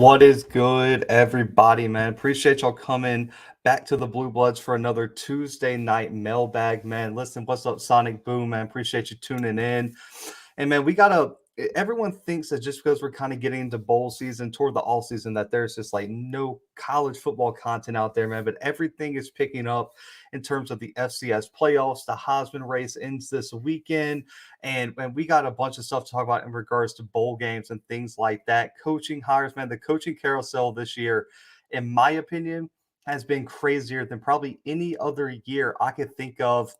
What is good, everybody, man? Appreciate y'all coming back to the Blue Bloods for another Tuesday night mailbag, man. Listen, what's up, Sonic Boom, man? Appreciate you tuning in. And man, everyone thinks that just because we're kind of getting into bowl season toward the all season, that there's just like no college football content out there, man. But everything is picking up in terms of the FCS playoffs. The Heisman race ends this weekend. And we got a bunch of stuff to talk about in regards to bowl games and things like that. Coaching hires, man. The coaching carousel this year, in my opinion, has been crazier than probably any other year I could think of.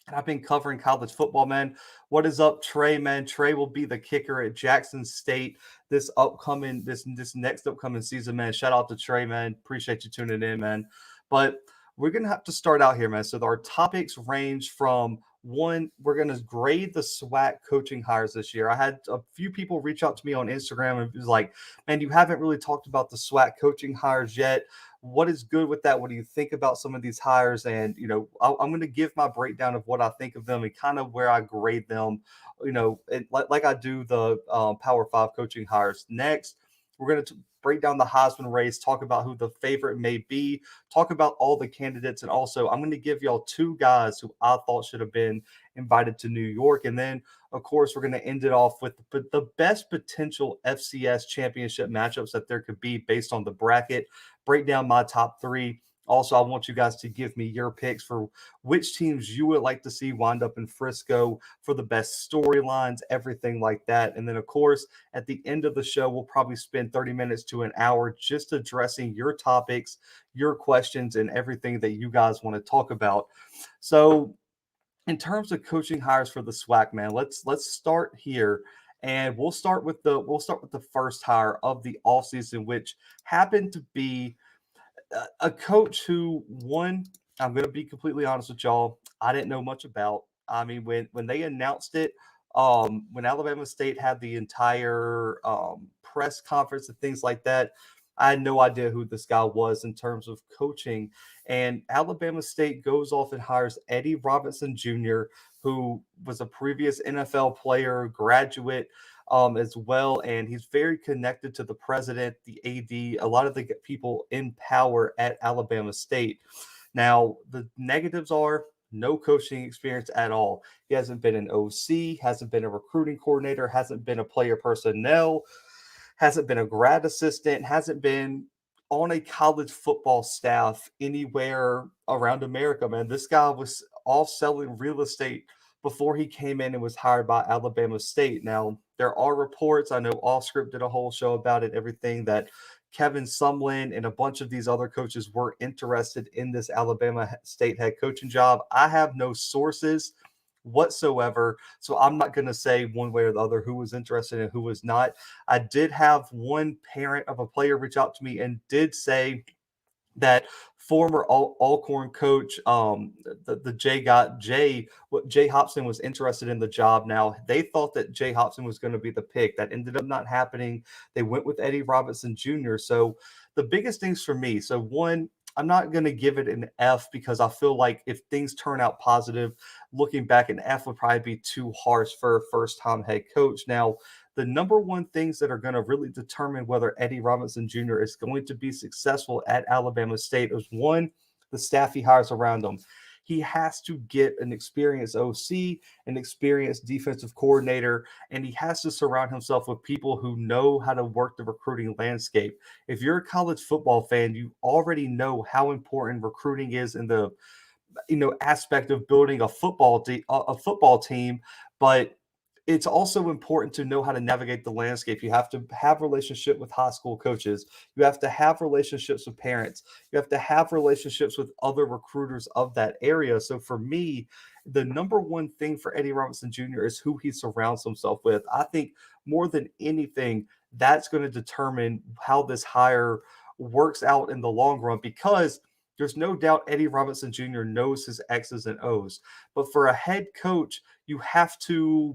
And I've been covering college football, man. What is up, Trey, man? Trey will be the kicker at Jackson State this next upcoming season, man. Shout out to Trey, man. Appreciate you tuning in, man. But we're gonna have to start out here, man. So our topics range from one, we're gonna grade the SWAC coaching hires this year. I had a few people reach out to me on Instagram and it was like, man, you haven't really talked about the SWAC coaching hires yet. What is good with that? What do you think about some of these hires? And, I'm going to give my breakdown of what I think of them and kind of where I grade them, like I do the Power Five coaching hires. Next, we're going to break down the Heisman race, talk about who the favorite may be, talk about all the candidates. And also, I'm going to give y'all two guys who I thought should have been invited to New York. And then, of course, we're going to end it off with the best potential FCS championship matchups that there could be based on the bracket. Break down my top three. Also, I want you guys to give me your picks for which teams you would like to see wind up in Frisco for the best storylines, everything like that. And then, of course, at the end of the show, we'll probably spend 30 minutes to an hour just addressing your topics, your questions, and everything that you guys want to talk about. So, in terms of coaching hires for the SWAC, man, let's start here. And we'll start with the first hire of the offseason, which happened to be a coach who, one, I'm going to be completely honest with y'all, I didn't know much about. I mean, when they announced it, when Alabama State had the entire press conference and things like that, I had no idea who this guy was in terms of coaching. And Alabama State goes off and hires Eddie Robinson Jr., who was a previous NFL player, graduate, as well. And he's very connected to the president, the AD, a lot of the people in power at Alabama State. Now, the negatives are no coaching experience at all. He hasn't been an OC, hasn't been a recruiting coordinator, hasn't been a player personnel, hasn't been a grad assistant, hasn't been on a college football staff anywhere around America, man. This guy was off selling real estate before he came in and was hired by Alabama State. Now, there are reports, I know Allscript did a whole show about it, everything that Kevin Sumlin and a bunch of these other coaches were interested in this Alabama State head coaching job. I have no sources whatsoever, so I'm not going to say one way or the other who was interested and who was not. I did have one parent of a player reach out to me and did say that former Alcorn coach, the Jay Hobson was interested in the job. Now they thought that Jay Hobson was going to be the pick. That ended up not happening. They went with Eddie Robinson Jr. So the biggest things for me. So one, I'm not going to give it an F because I feel like if things turn out positive, looking back, an F would probably be too harsh for a first-time head coach. Now, the number one things that are going to really determine whether Eddie Robinson Jr. is going to be successful at Alabama State is one, the staff he hires around him. He has to get an experienced OC, an experienced defensive coordinator, and he has to surround himself with people who know how to work the recruiting landscape. If you're a college football fan, you already know how important recruiting is in the aspect of building a football team, but it's also important to know how to navigate the landscape. You have to have relationship with high school coaches. You have to have relationships with parents. You have to have relationships with other recruiters of that area. So for me, the number one thing for Eddie Robinson Jr. is who he surrounds himself with. I think more than anything, that's going to determine how this hire works out in the long run, because there's no doubt Eddie Robinson Jr. knows his X's and O's. But for a head coach, you have to,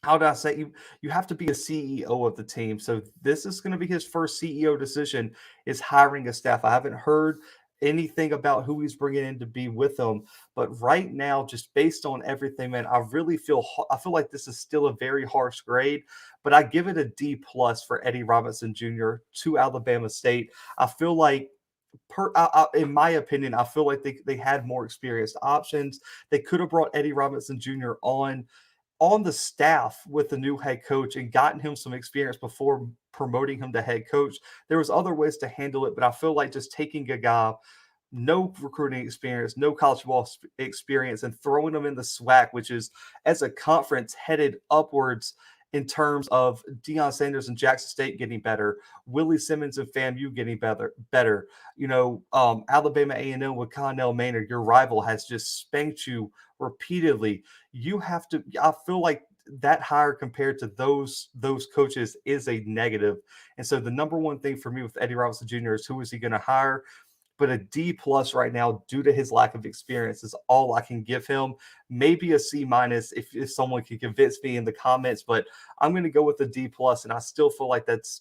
how do I say, you have to be a CEO of the team. So this is going to be his first CEO decision, is hiring a staff. I haven't heard anything about who he's bringing in to be with him. But right now, just based on everything, man, I feel like this is still a very harsh grade, but I give it a D plus for Eddie Robinson Jr. to Alabama State. I feel like in my opinion, I feel like they had more experienced options. They could have brought Eddie Robinson Jr. on the staff with the new head coach and gotten him some experience before promoting him to head coach. There was other ways to handle it, but I feel like just taking a guy, no recruiting experience, no college football experience, and throwing them in the SWAC, which is as a conference headed upwards in terms of Deion Sanders and Jackson State getting better, Willie Simmons and FAMU getting better. Alabama A&M with Connell Maynard, your rival, has just spanked you repeatedly. You have to. I feel like that hire compared to those coaches is a negative. And so the number one thing for me with Eddie Robinson Jr. is who is he going to hire? But a D plus right now, due to his lack of experience, is all I can give him. Maybe a C minus if someone can convince me in the comments, but I'm going to go with a D plus, and I still feel like that's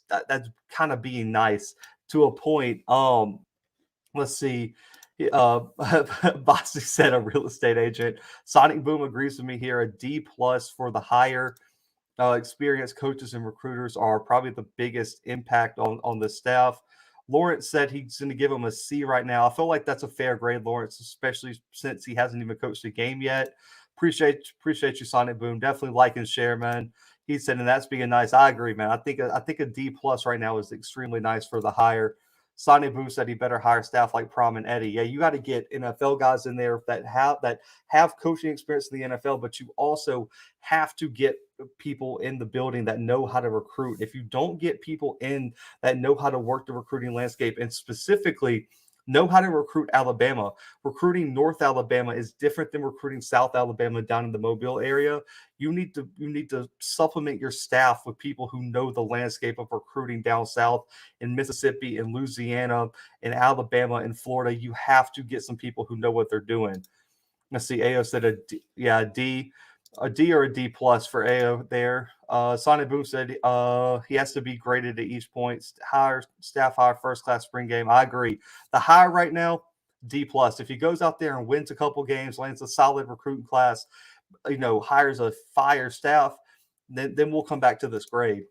kind of being nice to a point. Let's see. Bossy said a real estate agent. Sonic Boom agrees with me here. A D plus for the hire. Experienced coaches and recruiters are probably the biggest impact on the staff. Lawrence said he's going to give him a C right now. I feel like that's a fair grade, Lawrence, especially since he hasn't even coached a game yet. Appreciate you, Sonic Boom. Definitely like and share, man. He said, and that's being nice. I agree, man. I think a D plus right now is extremely nice for the hire. Sonny Boo said he better hire staff like Prom and Eddie. Yeah, you got to get NFL guys in there that have coaching experience in the NFL, but you also have to get people in the building that know how to recruit. If you don't get people in that know how to work the recruiting landscape and specifically know how to recruit Alabama, recruiting North Alabama is different than recruiting South Alabama down in the Mobile area. You need to supplement your staff with people who know the landscape of recruiting down south in Mississippi and Louisiana and Alabama and Florida. You have to get some people who know what they're doing. Let's see. AO said a D or a D plus for AO there. Sonic Boom said he has to be graded at each point. Staff hire, first class spring game. I agree. The hire right now, D plus. If he goes out there and wins a couple games, lands a solid recruiting class, hires a fire staff, then we'll come back to this grade.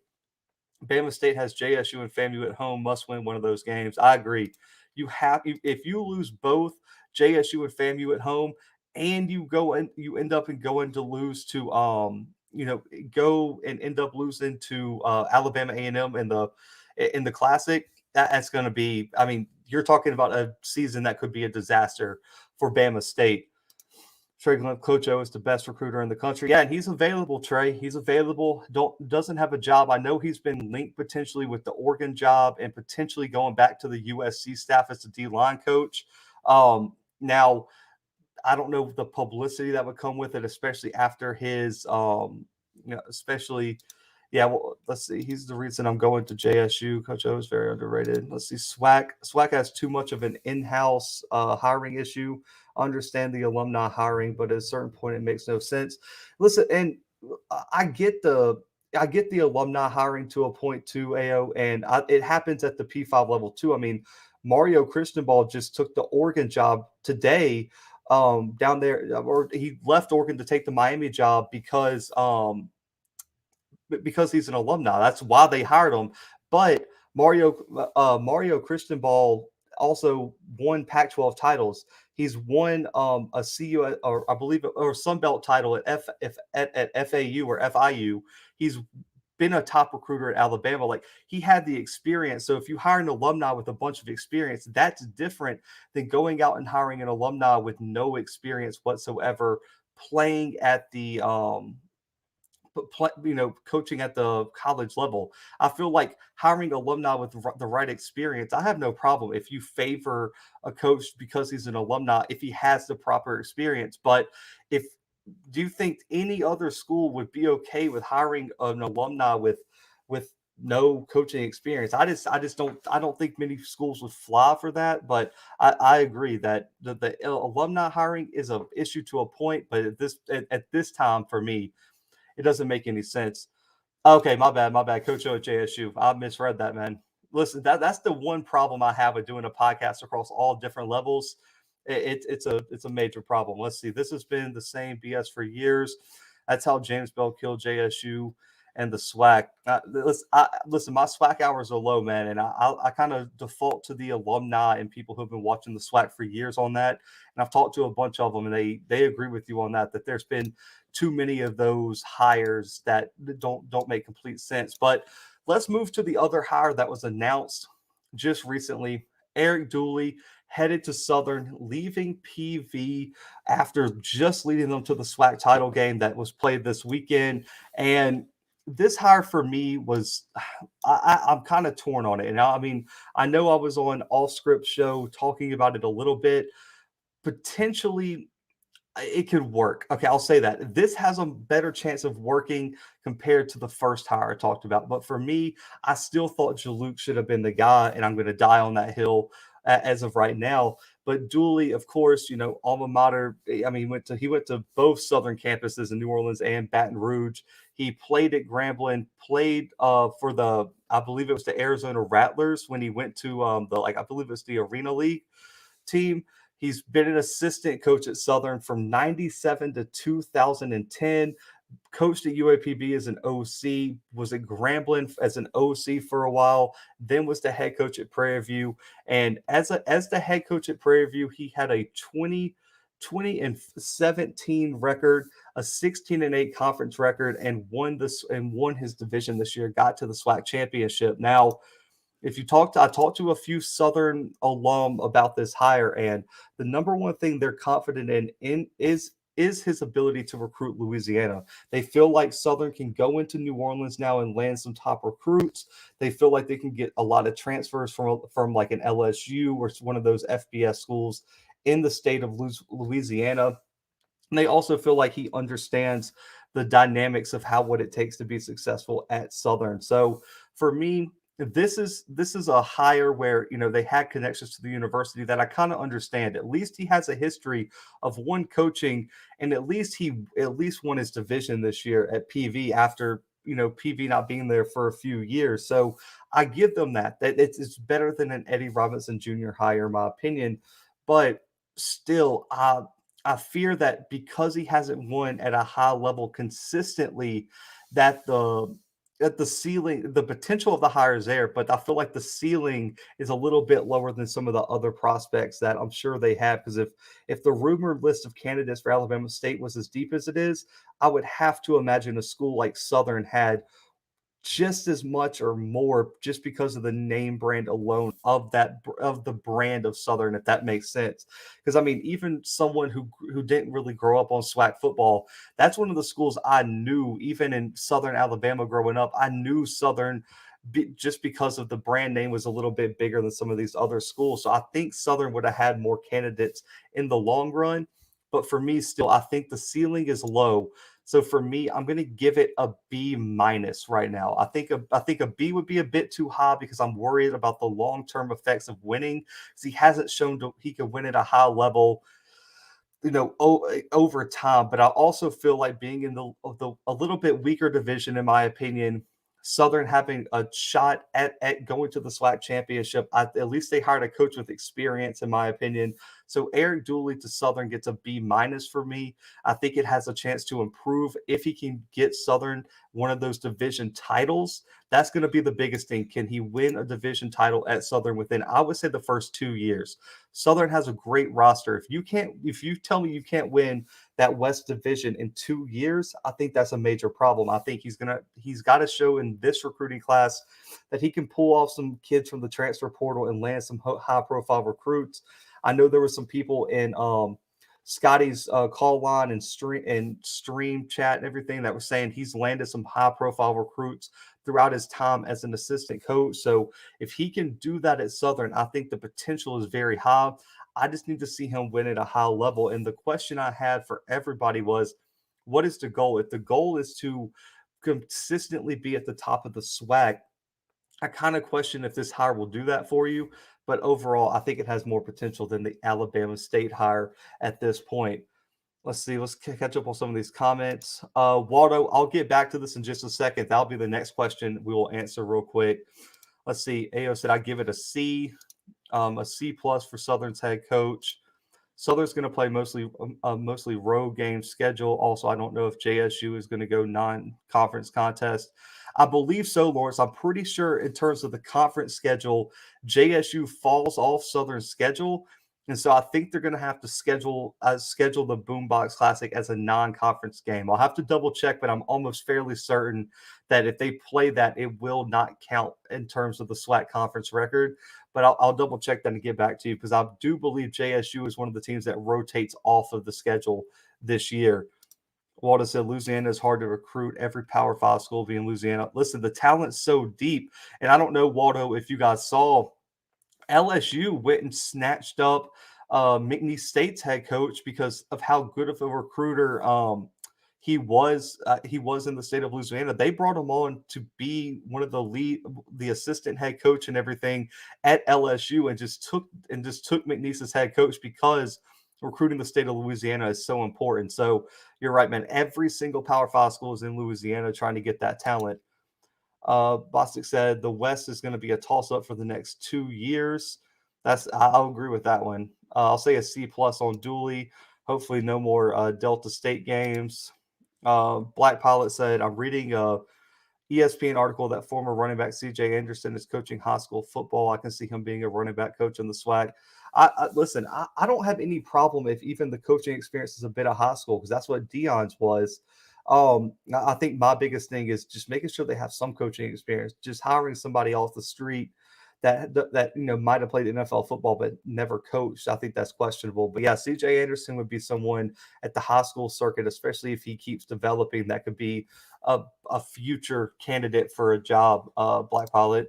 Bama State has JSU and FAMU at home, must win one of those games. I agree. If you lose both JSU and FAMU at home, and you end up going to lose to go and end up losing to Alabama A&M in the Classic, that's going to be. I mean, you're talking about a season that could be a disaster for Bama State. Trey Glenn, Coach O is the best recruiter in the country. Yeah, and he's available, Trey. He's available. Doesn't have a job. I know he's been linked potentially with the Oregon job and potentially going back to the USC staff as the D-line coach. Now, I don't know the publicity that would come with it, especially after his, well, let's see. He's the reason I'm going to JSU. Coach O is very underrated. Let's see. SWAC has too much of an in-house hiring issue. Understand the alumni hiring, but at a certain point, it makes no sense. Listen, and I get the alumni hiring to a point too, AO, and it happens at the P5 level too. I mean, Mario Cristobal just took the Oregon job today down there, or he left Oregon to take the Miami job because he's an alumni. That's why they hired him. But Mario Cristobal also won Pac-12 titles. He's won a CU or I believe or Sun Belt title at FAU or FIU. He's been a top recruiter at Alabama. Like, he had the experience. So if you hire an alumni with a bunch of experience, that's different than going out and hiring an alumni with no experience whatsoever, playing at the coaching at the college level. I feel like hiring alumni with the right experience, I have no problem if you favor a coach because he's an alumni, if he has the proper experience. But do you think any other school would be okay with hiring an alumni with no coaching experience? I don't think many schools would fly for that, but I agree that the alumni hiring is an issue to a point, but at this time for me, it doesn't make any sense. Okay, my bad. Coach O at JSU. I misread that, man. listen, that's the one problem I have with doing a podcast across all different levels. It's a major problem. Let's see. This has been the same BS for years. That's how James Bell killed JSU and the SWAC. Listen, my SWAC hours are low, man, and I kind of default to the alumni and people who've been watching the SWAC for years on that. And I've talked to a bunch of them, and they agree with you on that. That there's been too many of those hires that don't make complete sense. But let's move to the other hire that was announced just recently. Eric Dooley headed to Southern, leaving PV after just leading them to the SWAC title game that was played this weekend. And this hire for me was, I'm kind of torn on it. And I mean, I know I was on Off Script Show talking about it a little bit. Potentially, it could work. Okay, I'll say that. This has a better chance of working compared to the first hire I talked about. But for me, I still thought Jaluk should have been the guy, and I'm going to die on that hill as of right now. But Dooley, of course, alma mater. I mean, he went to both Southern campuses in New Orleans and Baton Rouge. He played at Grambling, played for I believe it was the Arizona Rattlers when he went to I believe it's the Arena League team. He's been an assistant coach at Southern from 97 to 2010, coached at UAPB as an OC, was at Grambling as an OC for a while, then was the head coach at Prairie View. And as the head coach at Prairie View, he had a 20-17 record, a 16-8 conference record, and won his division this year, got to the SWAC championship. Now, I talked to a few Southern alum about this hire, and the number one thing they're confident in is his ability to recruit Louisiana. They feel like Southern can go into New Orleans now and land some top recruits. They feel like they can get a lot of transfers from like an LSU or one of those FBS schools in the state of Louisiana. And they also feel like he understands the dynamics of what it takes to be successful at Southern. So for me, this is a hire where they had connections to the university that I kind of understand. At least he has a history of one coaching, and at least he won his division this year at PV after PV not being there for a few years. So I give them that it's better than an Eddie Robinson Jr. hire, in my opinion. But still, I fear that because he hasn't won at a high level consistently, that the ceiling, the potential of the hire is there, but I feel like the ceiling is a little bit lower than some of the other prospects that I'm sure they have. Because if the rumored list of candidates for Alabama State was as deep as it is, I would have to imagine a school like Southern had just as much or more, just because of the name brand alone of the brand of Southern, if that makes sense. Because I mean, even someone who didn't really grow up on SWAC football, that's one of the schools I knew. Even in Southern Alabama growing up, I knew Southern just because of the brand name was a little bit bigger than some of these other schools. So I think Southern would have had more candidates in the long run. But for me, still, I think the ceiling is low. So for me, I'm going to give it a B minus right now. I think a B would be a bit too high because I'm worried about the long-term effects of winning, because he hasn't shown he can win at a high level, over time. But I also feel like being in a little bit weaker division, in my opinion, Southern having a shot at going to the SWAC championship, at least they hired a coach with experience, in my opinion. So Eric Dooley to Southern gets a B minus for me. I think it has a chance to improve if he can get Southern one of those division titles. That's going to be the biggest thing. Can he win a division title at Southern within, I would say, the first 2 years? Southern has a great roster. If you tell me you can't win that West Division in 2 years, I think that's a major problem. I think he's got to show in this recruiting class that he can pull off some kids from the transfer portal and land some high profile recruits. I know there were some people in Scotty's call line and stream chat and everything that was saying he's landed some high profile recruits throughout his time as an assistant coach. So if he can do that at Southern, I think the potential is very high. I just need to see him win at a high level. And the question I had for everybody was, what is the goal? If the goal is to consistently be at the top of the SWAC, I kind of question if this hire will do that for you. But overall, I think it has more potential than the Alabama State hire at this point. Let's see. Let's catch up on some of these comments. Waldo, I'll get back to this in just a second. That'll be the next question we will answer real quick. Let's see. AO said I give it a C plus for Southern's head coach. Southern's going to play mostly road game schedule. Also, I don't know if JSU is going to go non-conference contest. I believe so, Lawrence. I'm pretty sure in terms of the conference schedule, JSU falls off Southern's schedule. And so I think they're going to have to schedule the Boombox Classic as a non-conference game. I'll have to double check, but I'm almost fairly certain that if they play that, it will not count in terms of the SWAC conference record. But I'll double check that and get back to you because I do believe JSU is one of the teams that rotates off of the schedule this year. Walter said Louisiana is hard to recruit. Every Power 5 school being Louisiana. Listen, the talent's so deep. And I don't know, Waldo, if you guys saw – LSU went and snatched up McNeese State's head coach because of how good of a recruiter he was. He was in the state of Louisiana. They brought him on to be one of the assistant head coach and everything at LSU, and just took McNeese's head coach because recruiting the state of Louisiana is so important. So you're right, man. Every single Power 5 school is in Louisiana trying to get that talent. Bostic said the West is going to be a toss-up for the next 2 years. I'll agree with that one. I'll say a C+ on Dooley. Hopefully no more Delta State games. Black Pilot said, I'm reading a ESPN article that former running back CJ Anderson is coaching high school football. I can see him being a running back coach in the SWAC. Listen, I don't have any problem if even the coaching experience is a bit of high school because that's what Dion's was. I think my biggest thing is just making sure they have some coaching experience. Just hiring somebody off the street that might have played NFL football but never coached. I think that's questionable. But yeah, CJ Anderson would be someone at the high school circuit, especially if he keeps developing, that could be a future candidate for a job. Black Pilot.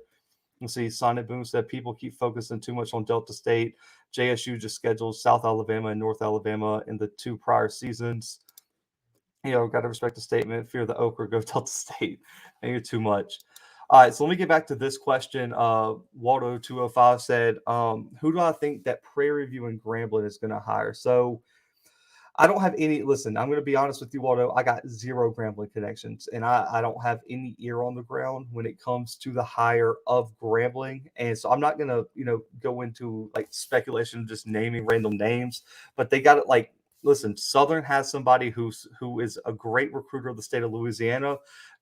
Let's see. Sonic Boom said people keep focusing too much on Delta State. JSU just scheduled South Alabama and North Alabama in the 2 prior seasons. Got to respect the statement. Fear the Okra, go Delta State. And you're too much. All right, so let me get back to this question. Waldo205 said, who do I think that Prairie View and Grambling is going to hire? So I don't have any – listen, I'm going to be honest with you, Waldo. I got 0 Grambling connections, and I don't have any ear on the ground when it comes to the hire of Grambling. And so I'm not going to, go into, speculation, just naming random names. But they got it, listen, Southern has somebody who is a great recruiter of the state of Louisiana.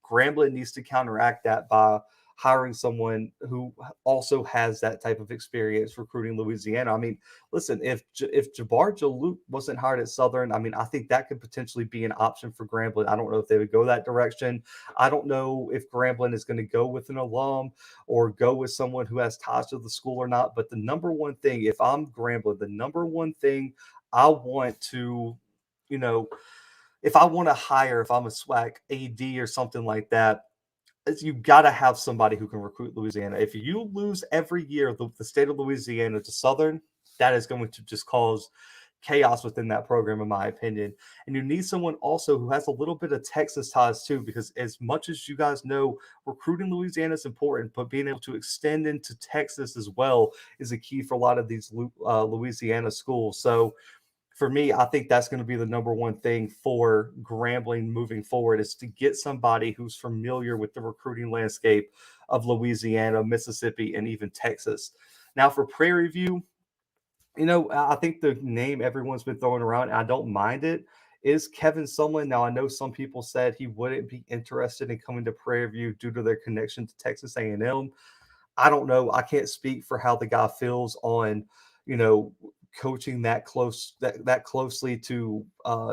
Grambling needs to counteract that by hiring someone who also has that type of experience recruiting Louisiana. I mean, listen, if Jabbar Jalute wasn't hired at Southern, I mean, I think that could potentially be an option for Grambling. I don't know if they would go that direction. I don't know if Grambling is going to go with an alum or go with someone who has ties to the school or not. But the number one thing, if I'm Grambling, the number one thing I want to, if I want to hire, if I'm a SWAC AD or something like that, you got to have somebody who can recruit Louisiana. If you lose every year the state of Louisiana to Southern, that is going to just cause chaos within that program, in my opinion. And you need someone also who has a little bit of Texas ties too, because as much as you guys know, recruiting Louisiana is important, but being able to extend into Texas as well is a key for a lot of these Louisiana schools. So for me, I think that's going to be the number one thing for Grambling moving forward, is to get somebody who's familiar with the recruiting landscape of Louisiana, Mississippi, and even Texas. Now for Prairie View, I think the name everyone's been throwing around, and I don't mind it, is Kevin Sumlin. Now, I know some people said he wouldn't be interested in coming to Prairie View due to their connection to Texas A&M. I don't know. I can't speak for how the guy feels on, coaching that closely to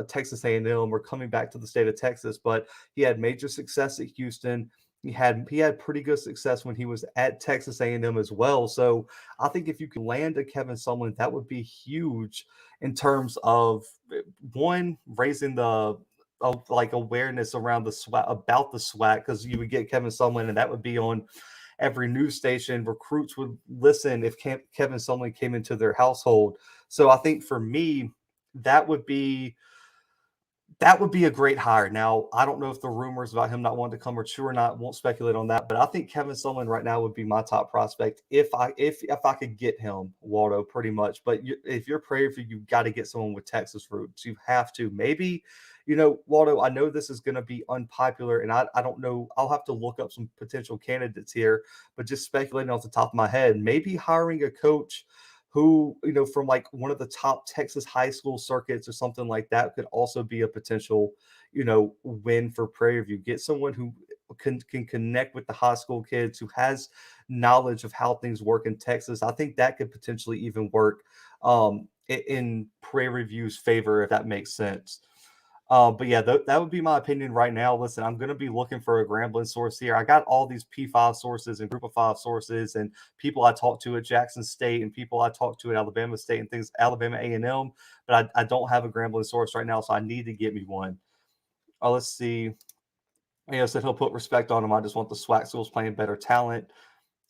Texas A&M or coming back to the state of Texas, but he had major success at Houston. He had pretty good success when he was at Texas A&M as well. So I think if you can land a Kevin Sumlin, that would be huge in terms of, one, raising the awareness around the SWAC, about the SWAC, because you would get Kevin Sumlin and that would be on every news station. Recruits would listen if Kevin Sumlin came into their household. So I think for me, that would be That would be a great hire. Now, I don't know if the rumors about him not wanting to come are true or not. Won't speculate on that, but I think Kevin Sumlin right now would be my top prospect if I could get him, Waldo, pretty much. But if you're Prairie View, you've got to get someone with Texas roots. You have to. Maybe, Waldo, I know this is going to be unpopular, and I don't know. I'll have to look up some potential candidates here, but just speculating off the top of my head, maybe hiring a coach who, from like one of the top Texas high school circuits or something like that could also be a potential, win for Prairie View. Get someone who can connect with the high school kids, who has knowledge of how things work in Texas. I think that could potentially even work in Prairie View's favor, if that makes sense. But yeah, that would be my opinion right now. Listen, I'm going to be looking for a Grambling source here. I got all these P5 sources and Group of Five sources, and people I talked to at Jackson State, and people I talked to at Alabama State, and things, Alabama A&M. But I don't have a Grambling source right now, so I need to get me one. Let's see. Said he'll put respect on him. I just want the SWAC schools playing better talent.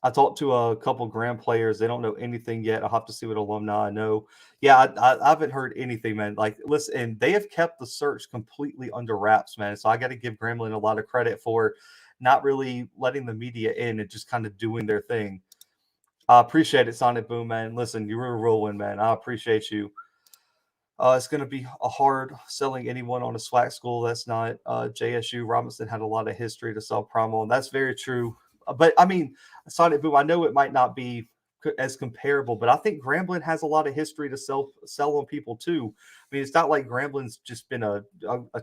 I talked to a couple Grand players. They don't know anything yet. I'll have to see what alumni I know. Yeah, I haven't heard anything, man. Like, listen, and they have kept the search completely under wraps, man. So I got to give Grambling a lot of credit for not really letting the media in and just kind of doing their thing. I appreciate it, Sonic Boom, man. Listen, you were a real one, man. I appreciate you. It's going to be a hard selling anyone on a SWAC school that's not JSU. Robinson had a lot of history to sell promo, and that's very true. But I mean, Sonic Boom, I know it might not be as comparable, but I think Grambling has a lot of history to sell on people too. I mean, it's not like Grambling's just been a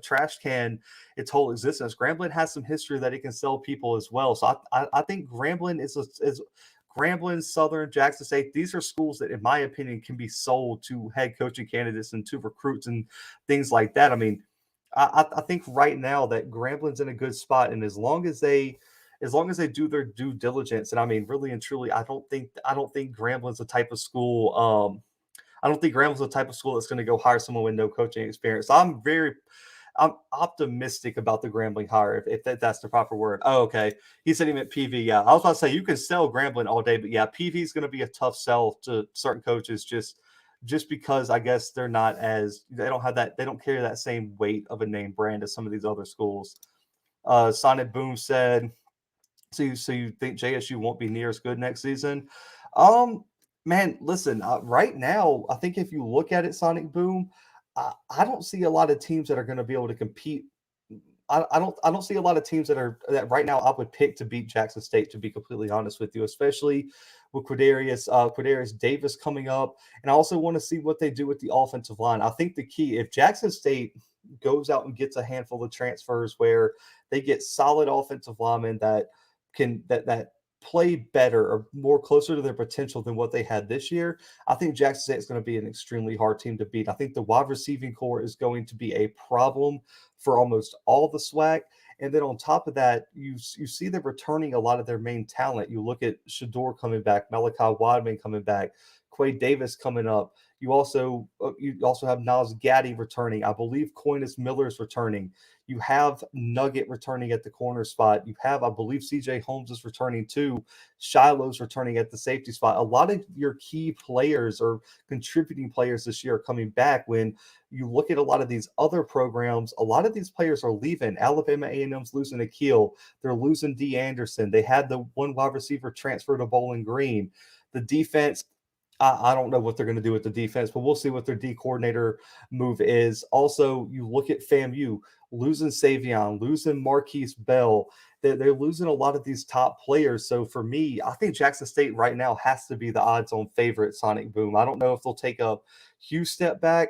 trash can its whole existence. Grambling has some history that it can sell people as well. So I think Grambling is Grambling, Southern, Jackson State, these are schools that, in my opinion, can be sold to head coaching candidates and to recruits and things like that. I mean, I think right now that Grambling's in a good spot, and as long as they do their due diligence, and I mean, really and truly, I don't think Grambling's the type of school. I don't think Grambling's the type of school that's going to go hire someone with no coaching experience. So I'm optimistic about the Grambling hire, if that's the proper word. Oh, okay. He said he meant PV. Yeah, I was about to say you can sell Grambling all day, but yeah, PV is going to be a tough sell to certain coaches just because I guess they don't carry that same weight of a name brand as some of these other schools. Sonic Boom said, so you think JSU won't be near as good next season? Man, listen, right now, I think if you look at it, Sonic Boom, I don't see a lot of teams that are going to be able to compete. I don't see a lot of teams that right now I would pick to beat Jackson State, to be completely honest with you, especially with Quadarius Davis coming up. And I also want to see what they do with the offensive line. I think the key, if Jackson State goes out and gets a handful of transfers where they get solid offensive linemen that play better or more closer to their potential than what they had this year, I think Jackson State is going to be an extremely hard team to beat. I think the wide receiving core is going to be a problem for almost all the SWAC. And then on top of that, you see them returning a lot of their main talent. You look at Shador coming back, Malachi Wadman coming back, Quay Davis coming up. You also have Nas Gaddy returning. I believe Coinus Miller's returning. You have Nugget returning at the corner spot. You have, I believe, CJ Holmes is returning too. Shiloh's returning at the safety spot. A lot of your key players or contributing players this year are coming back. When you look at a lot of these other programs, a lot of these players are leaving. Alabama A&M's losing Akil. They're losing D. Anderson. They had the one wide receiver transfer to Bowling Green. The defense, I don't know what they're going to do with the defense, but we'll see what their D coordinator move is. Also, you look at FAMU, losing Savion, losing Marquise Bell. They're losing a lot of these top players. So for me, I think Jackson State right now has to be the odds-on favorite, Sonic Boom. I don't know if they'll take a huge step back.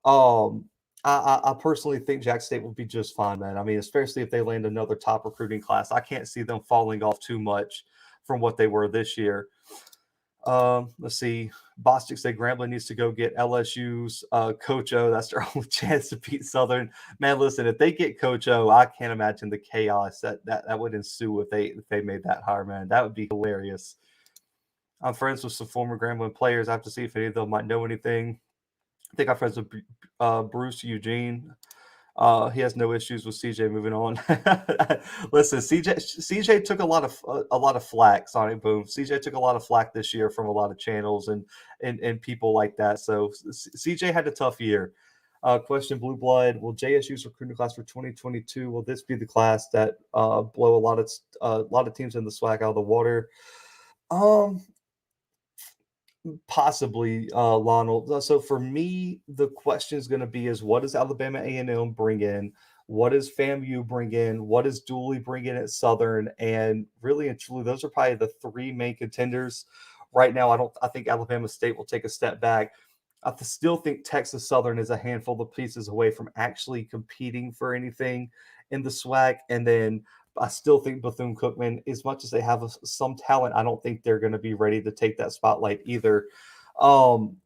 I personally think Jackson State will be just fine, man. I mean, especially if they land another top recruiting class. I can't see them falling off too much from what they were this year. Let's see. Bostic said Grambling needs to go get LSU's Coach O. That's their only chance to beat Southern. Man, listen, if they get Coach O, I can't imagine the chaos that would ensue if they made that hire, man. That would be hilarious. I'm friends with some former Grambling players. I have to see if any of them might know anything. I think I'm friends with Bruce Eugene. He has no issues with CJ moving on. Listen, CJ took a lot of flack. Sonic Boom. CJ took a lot of flack this year from a lot of channels and people like that. So CJ had a tough year. Question: Blue Blood. Will JSU's recruiting class for 2022? Will this be the class that blow a lot of teams in the SWAC out of the water? Um, Possibly, Lionel. So for me, the question is going to be: is what does Alabama A&M bring in? What does FAMU bring in? What does Dooley bring in at Southern? And really and truly, those are probably the three main contenders right now. I think Alabama State will take a step back. Still think Texas Southern is a handful of pieces away from actually competing for anything in the SWAC. And then I still think Bethune-Cookman, as much as they have some talent, I don't think they're going to be ready to take that spotlight either. Um,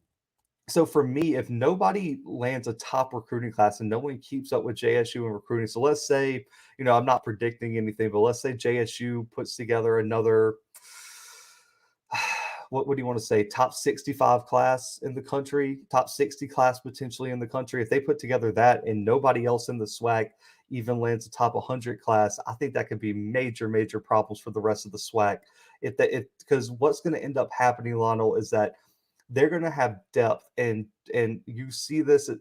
so for me, if nobody lands a top recruiting class and no one keeps up with JSU in recruiting, so let's say, I'm not predicting anything, but let's say JSU puts together another, what would you want to say, top 65 class in the country, top 60 class potentially in the country. If they put together that and nobody else in the SWAC even lands a top 100 class, I think that could be major, major problems for the rest of the SWAC. Because what's going to end up happening, Lionel, is that they're going to have depth, and you see this at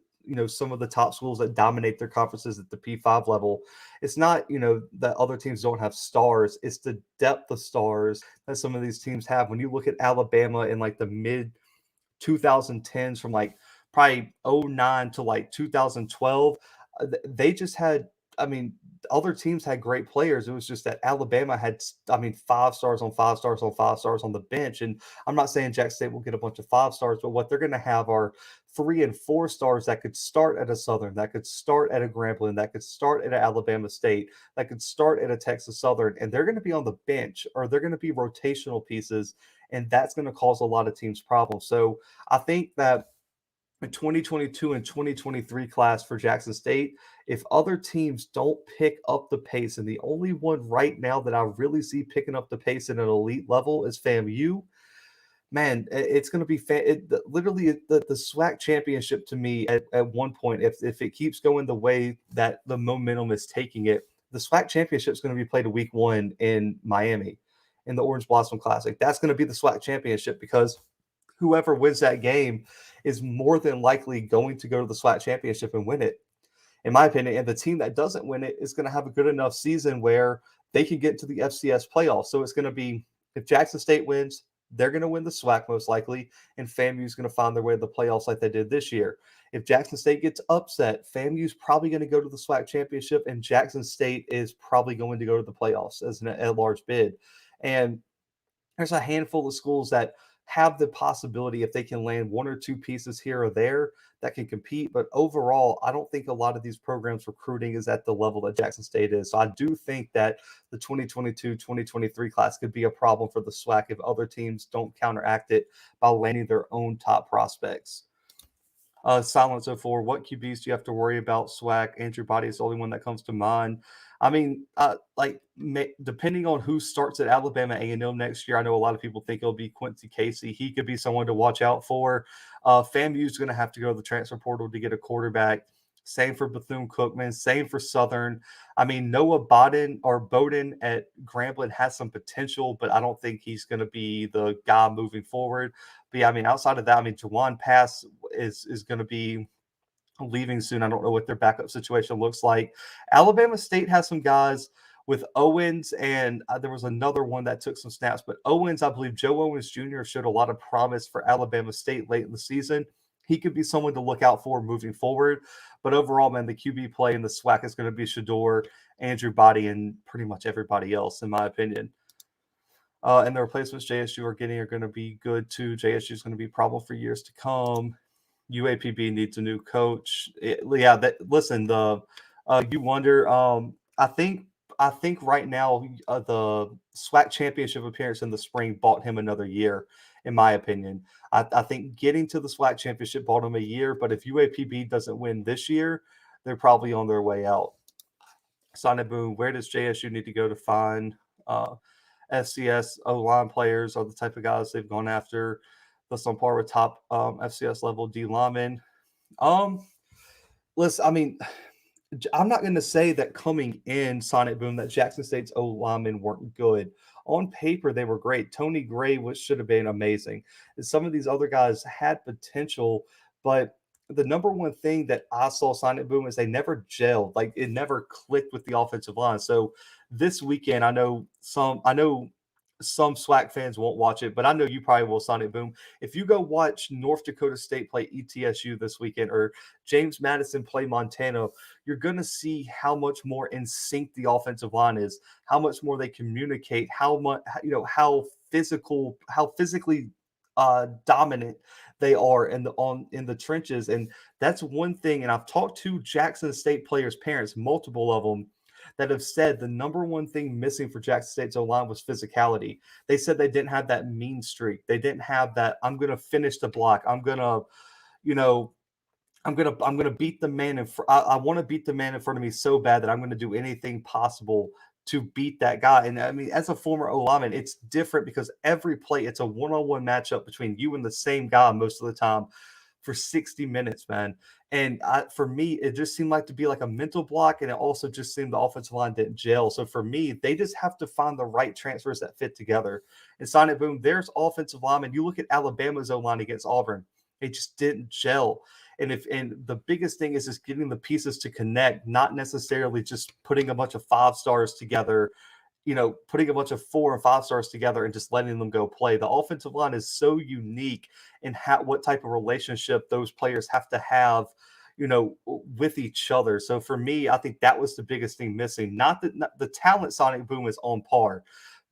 some of the top schools that dominate their conferences at the P5 level. It's not that other teams don't have stars, it's the depth of stars that some of these teams have. When you look at Alabama in like the mid 2010s, from like probably '09 to like 2012, they just had, I mean, other teams had great players. It was just that Alabama had, I mean, 5 stars on 5 stars on 5 stars on the bench. And I'm not saying Jack State will get a bunch of 5 stars, but what they're going to have are 3 and 4 stars that could start at a Southern, that could start at a Grambling, that could start at an Alabama State, that could start at a Texas Southern. And they're going to be on the bench, or they're going to be rotational pieces. And that's going to cause a lot of teams problems. So I think that a 2022 and 2023 class for Jackson State, if other teams don't pick up the pace, and the only one right now that I really see picking up the pace at an elite level is FAMU, man, it's going to be literally the SWAC championship to me at one point, if it keeps going the way that the momentum is taking it, the SWAC championship is going to be played a week 1 in Miami in the Orange Blossom Classic. That's going to be the SWAC championship, because whoever wins that game is more than likely going to go to the SWAC championship and win it, in my opinion. And the team that doesn't win it is going to have a good enough season where they can get to the FCS playoffs. So it's going to be, if Jackson State wins, they're going to win the SWAC most likely, and FAMU is going to find their way to the playoffs like they did this year. If Jackson State gets upset, FAMU is probably going to go to the SWAC championship, and Jackson State is probably going to go to the playoffs as an at-large bid. And there's a handful of schools that have the possibility, if they can land 1 or 2 pieces here or there, that can compete. But overall, I don't think a lot of these programs recruiting is at the level that Jackson State is. So I do think that the 2022-2023 class could be a problem for the SWAC if other teams don't counteract it by landing their own top prospects. Silence 04, what QBs do you have to worry about? SWAC, Andrew Body is the only one that comes to mind. I mean, depending on who starts at Alabama A&M next year, I know a lot of people think it'll be Quincy Casey. He could be someone to watch out for. FAMU is going to have to go to the transfer portal to get a quarterback. Same for Bethune-Cookman. Same for Southern. I mean, Noah Bowden at Grambling has some potential, but I don't think he's going to be the guy moving forward. But yeah, I mean, outside of that, I mean, Jawan Pass is going to be leaving soon. I don't know what their backup situation looks like. Alabama State has some guys with Owens, and there was another one that took some snaps. But Owens, I believe Joe Owens Jr. showed a lot of promise for Alabama State late in the season. He could be someone to look out for moving forward. But overall, man, the QB play in the SWAC is going to be Shador, Andrew Body, and pretty much everybody else, in my opinion. And the replacements JSU are getting are going to be good too. JSU is going to be a problem for years to come. UAPB needs a new coach. Listen, you wonder. I think right now the SWAC championship appearance in the spring bought him another year, in my opinion. I think getting to the SWAC championship bought him a year, but if UAPB doesn't win this year, they're probably on their way out. Sonic Boom, where does JSU need to go to find FCS O-line players? Are the type of guys they've gone after? That's on par with top FCS level D linemen. Listen, I mean, I'm not going to say that coming in, Sonic Boom, that Jackson State's O linemen weren't good. On paper, they were great. Tony Gray should have been amazing. And some of these other guys had potential, but the number one thing that I saw Sonic Boom is they never gelled. Like it never clicked with the offensive line. So this weekend, I know some SWAC fans won't watch it, but I know you probably will, Sonic Boom. If you go watch North Dakota State play ETSU this weekend or James Madison play Montana, you're going to see how much more in sync the offensive line is, how much more they communicate, how much, how physically dominant they are in the trenches. And that's one thing. And I've talked to Jackson State players' parents, multiple of them, that have said the number one thing missing for Jackson State's O-line was physicality. They said they didn't have that mean streak. They didn't have that, I'm going to finish the block. You know, I'm gonna beat the man in front. I want to beat the man in front of me so bad that I'm going to do anything possible to beat that guy. And I mean, as a former O lineman, it's different because every play it's a one-on-one matchup between you and the same guy most of the time for 60 minutes, man. And for me, it just seemed like to be like a mental block, and it also just seemed the offensive line didn't gel. So for me, they just have to find the right transfers that fit together. And Sonic Boom, there's offensive linemen. You look at Alabama's O line against Auburn; it just didn't gel. And the biggest thing is just getting the pieces to connect, not necessarily just putting a bunch of 5 stars together, putting a bunch of 4 and 5 stars together and just letting them go play. The offensive line is so unique in what type of relationship those players have to have, with each other. So for me, I think that was the biggest thing missing. Not that the talent Sonic Boom is on par,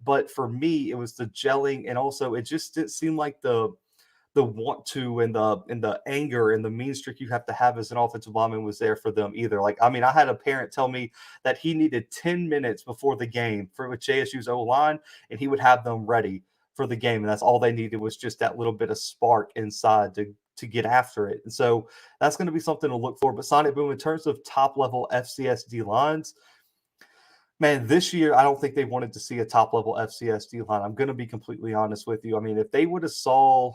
but for me, it was the gelling, and also it just didn't seem like the want to and the anger and the mean streak you have to have as an offensive lineman was there for them either. Like, I mean, I had a parent tell me that he needed 10 minutes before the game with JSU's O line, and he would have them ready for the game. And that's all they needed was just that little bit of spark inside to get after it. And so that's going to be something to look for. But Sonic Boom, in terms of top level FCS D lines, man, this year I don't think they wanted to see a top level FCS D line. I'm going to be completely honest with you. I mean, if they would have saw,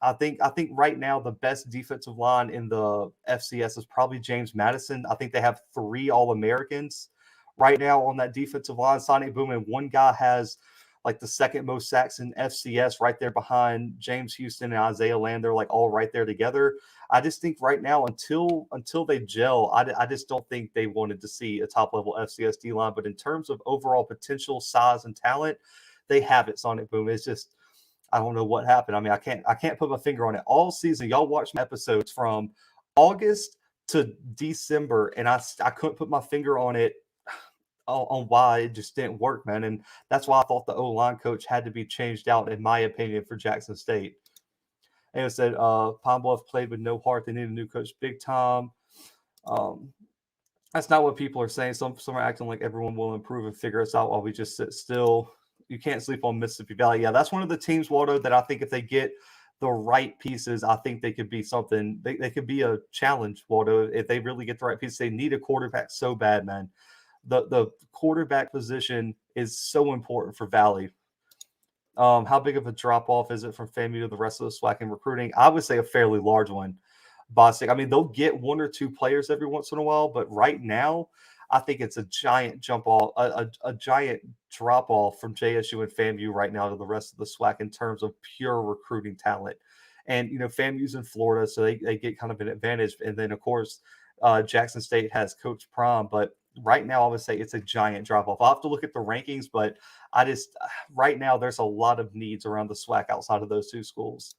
I think right now the best defensive line in the FCS is probably James Madison. I think they have 3 All-Americans right now on that defensive line. Sonic Boom, and one guy has like the second most sacks in FCS, right there behind James Houston and Isaiah Land. They're like all right there together. I just think right now, until they gel, I just don't think they wanted to see a top level FCS D line. But in terms of overall potential, size, and talent, they have it. Sonic Boom. It's just, I don't know what happened. I mean, I can't put my finger on it. All season, y'all watched episodes from August to December, and I couldn't put my finger on it on why it just didn't work, man. And that's why I thought the O-line coach had to be changed out, in my opinion, for Jackson State. And it said Pine Bluff played with no heart. They need a new coach big time. That's not what people are saying. Some are acting like everyone will improve and figure us out while we just sit still. You can't sleep on Mississippi Valley. Yeah, that's one of the teams, Waldo, that I think if they get the right pieces, I think they could be something. They could be a challenge, Waldo, if they really get the right pieces. They need a quarterback so bad, man. The quarterback position is so important for Valley. How big of a drop-off is it from FAMU to the rest of the SWAC in recruiting? I would say a fairly large one. Bostic. I mean, they'll get 1 or 2 players every once in a while, but right now, I think it's a giant jump off, a giant drop off from JSU and FAMU right now to the rest of the SWAC in terms of pure recruiting talent. And, FAMU's in Florida, so they get kind of an advantage. And then, of course, Jackson State has Coach Prime, but right now I would say it's a giant drop off. I'll have to look at the rankings, but right now there's a lot of needs around the SWAC outside of those 2 schools.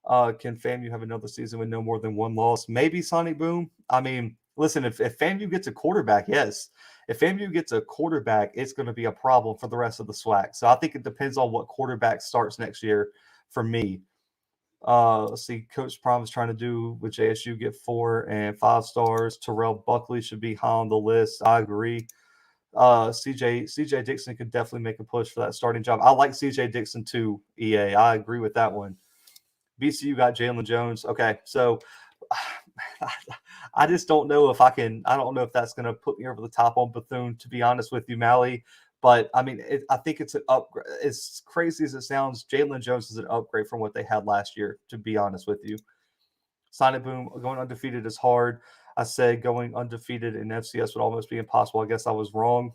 Can FAMU have another season with no more than 1 loss? Maybe, Sonic Boom. I mean, listen, if FAMU gets a quarterback, yes. If FAMU gets a quarterback, it's going to be a problem for the rest of the SWAC. So I think it depends on what quarterback starts next year for me. Let's see. Coach Prime is trying to do with JSU, get 4 and 5 stars. Terrell Buckley should be high on the list. I agree. CJ Dixon could definitely make a push for that starting job. I like CJ Dixon too, EA. I agree with that one. BCU got Jalen Jones. Okay, so I just don't know if I don't know if that's going to put me over the top on Bethune, to be honest with you, Mally. But, I mean, I think it's an upgrade. As crazy as it sounds, Jalen Jones is an upgrade from what they had last year, to be honest with you. Sonic Boom, going undefeated is hard. I said going undefeated in FCS would almost be impossible. I guess I was wrong.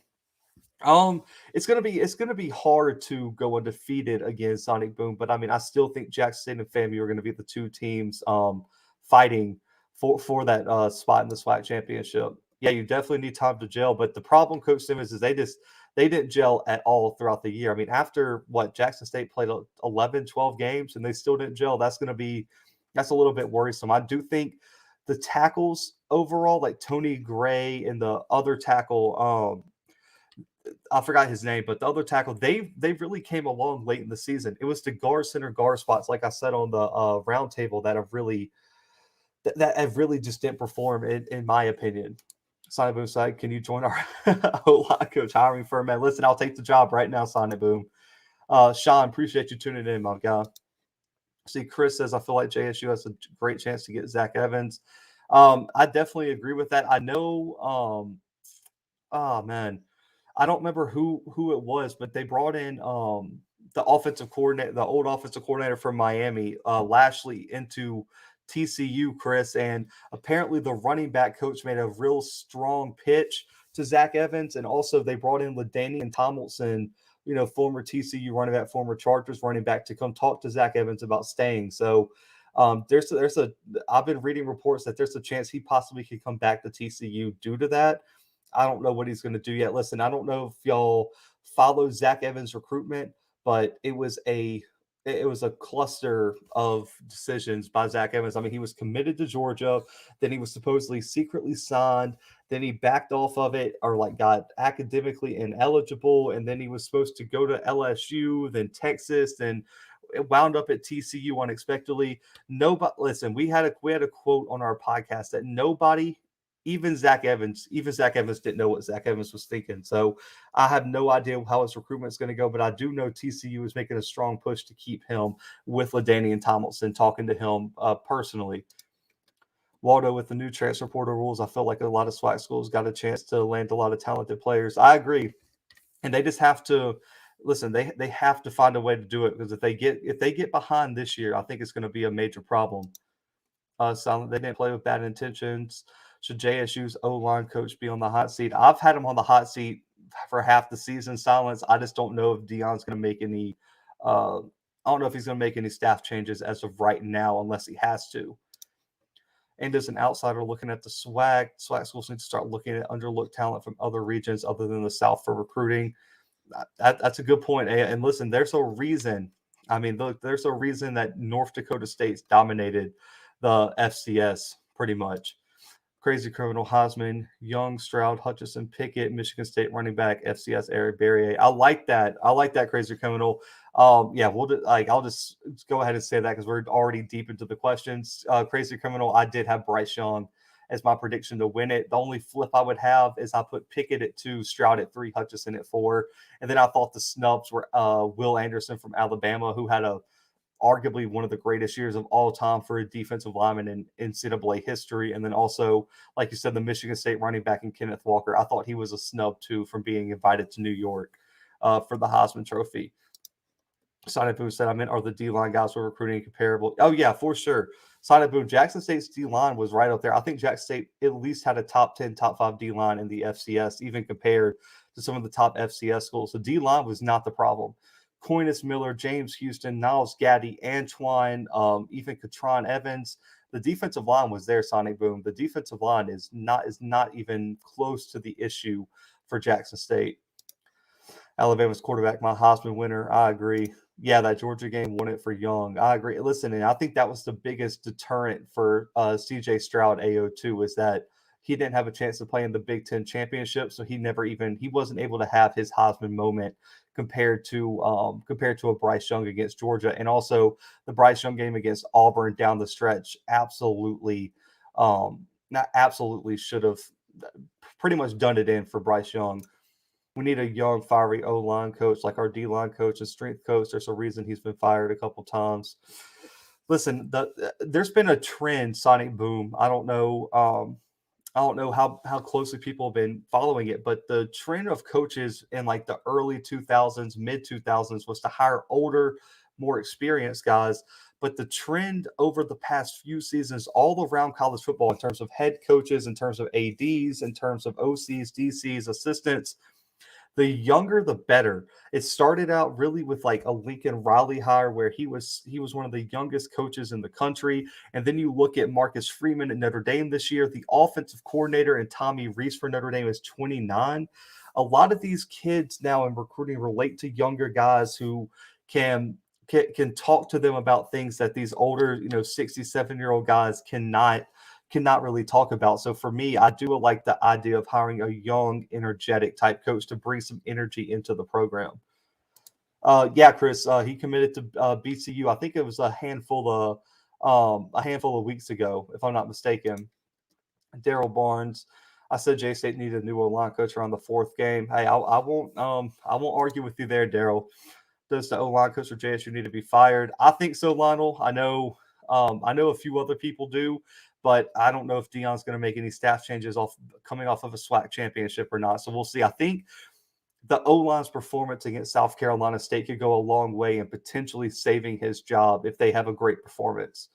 It's gonna be hard to go undefeated against Sonic Boom, but I mean, I still think Jackson State and FAMU are going to be the 2 teams fighting for that spot in the SWAC championship. Yeah, you definitely need time to gel. But the problem, Coach Simmons, is they didn't gel at all throughout the year. I mean, after what Jackson State played 11, 12 games and they still didn't gel, that's a little bit worrisome. I do think the tackles overall, like Tony Gray and the other tackle, I forgot his name, but the other tackle, they really came along late in the season. It was the guard center guard spots, like I said on the round table, that have really just didn't perform in my opinion. Sonic Boom side, can you join our O-line coach hiring firm, man? Listen, I'll take the job right now, Sonic Boom. Sean, appreciate you tuning in, my guy. See, Chris says, I feel like JSU has a great chance to get Zach Evans. I definitely agree with that. I know, oh man, I don't remember who it was, but they brought in the offensive coordinator, the old offensive coordinator from Miami, Lashley, into TCU, Chris, and apparently the running back coach made a real strong pitch to Zach Evans, and also they brought in LaDainian Tomlinson, former TCU running back, former Chargers running back, to come talk to Zach Evans about staying. So I've been reading reports that there's a chance he possibly could come back to TCU due to that. I don't know what he's going to do yet. Listen, I don't know if y'all follow Zach Evans' recruitment, but it was a cluster of decisions by Zach Evans. I mean, he was committed to Georgia, then he was supposedly secretly signed, then he backed off of it, or like got academically ineligible, and then he was supposed to go to LSU, then Texas, then it wound up at TCU unexpectedly. Nobody, listen, we had a quote on our podcast that nobody, even Zach Evans didn't know what Zach Evans was thinking. So I have no idea how his recruitment is going to go, but I do know TCU is making a strong push to keep him with LaDainian Tomlinson, talking to him personally. Waldo, with the new transfer portal rules, I feel like a lot of SWAC schools got a chance to land a lot of talented players. I agree. And they just have to listen, they have to find a way to do it, because if they get behind this year, I think it's going to be a major problem. Silent, they didn't play with bad intentions. Should JSU's O-line coach be on the hot seat? I've had him on the hot seat for half the season, Silence. I just don't know if Deion's going to make any I don't know if he's going to make any staff changes as of right now, unless he has to. And as an outsider looking at the SWAC schools need to start looking at underlooked talent from other regions other than the South for recruiting. That's a good point. And listen, there's a reason. I mean, look, there's a reason that North Dakota State's dominated the FCS pretty much. Crazy Criminal, Heisman, Young, Stroud, Hutchinson, Pickett, Michigan State running back, FCS, Eric Barrier. I like that. Crazy Criminal. I'll just go ahead and say that because we're already deep into the questions. Crazy Criminal, I did have Bryce Young as my prediction to win it. The only flip I would have is I put Pickett at 2, Stroud at 3, Hutchinson at 4. And then I thought the snubs were Will Anderson from Alabama, who had arguably one of the greatest years of all time for a defensive lineman in NCAA history. And then also, like you said, the Michigan State running back in Kenneth Walker. I thought he was a snub too from being invited to New York for the Heisman Trophy. Sonic Boom said, are the D-line guys we're recruiting comparable? Oh, yeah, for sure. Sonic Boom, Jackson State's D-line was right up there. I think Jackson State at least had a top 10, top 5 D-line in the FCS, even compared to some of the top FCS schools. So D-line was not the problem. Coinus Miller, James Houston, Niles Gaddy, Antoine, even Katron Evans. The defensive line was there, Sonic Boom. The defensive line is not even close to the issue for Jackson State. Alabama's quarterback, my Heisman winner. I agree. Yeah, that Georgia game won it for Young. I agree. Listen, and I think that was the biggest deterrent for CJ Stroud AO2 is that he didn't have a chance to play in the Big Ten championship, so he wasn't able to have his Heisman moment compared to a Bryce Young against Georgia, and also the Bryce Young game against Auburn down the stretch. Absolutely should have pretty much done it in for Bryce Young. We need a young, fiery O-line coach like our D-line coach and strength coach. There's a reason he's been fired a couple times. Listen, there's been a trend, Sonic Boom. I don't know how closely people have been following it, but the trend of coaches in like the early 2000s, mid 2000s was to hire older, more experienced guys. But the trend over the past few seasons all around college football in terms of head coaches, in terms of ADs, in terms of OCs, DCs, assistants, the younger the better. It started out really with like a Lincoln Riley hire where he was one of the youngest coaches in the country. And then you look at Marcus Freeman at Notre Dame this year, the offensive coordinator, and Tommy Rees for Notre Dame is 29. A lot of these kids now in recruiting relate to younger guys who can can talk to them about things that these older, 67-year-old guys cannot really talk about. So for me, I do like the idea of hiring a young, energetic type coach to bring some energy into the program. Yeah, Chris, he committed to BCU. I think it was a handful of weeks ago, if I'm not mistaken. Daryl Barnes. I said J State needed a new O-line coach around the fourth game. Hey, I won't argue with you there, Daryl. Does the O-line coach for JSU need to be fired? I think so, Lionel. I know a few other people do, but I don't know if Deion's going to make any staff changes coming off of a SWAC championship or not. So we'll see. I think the O-line's performance against South Carolina State could go a long way in potentially saving his job if they have a great performance.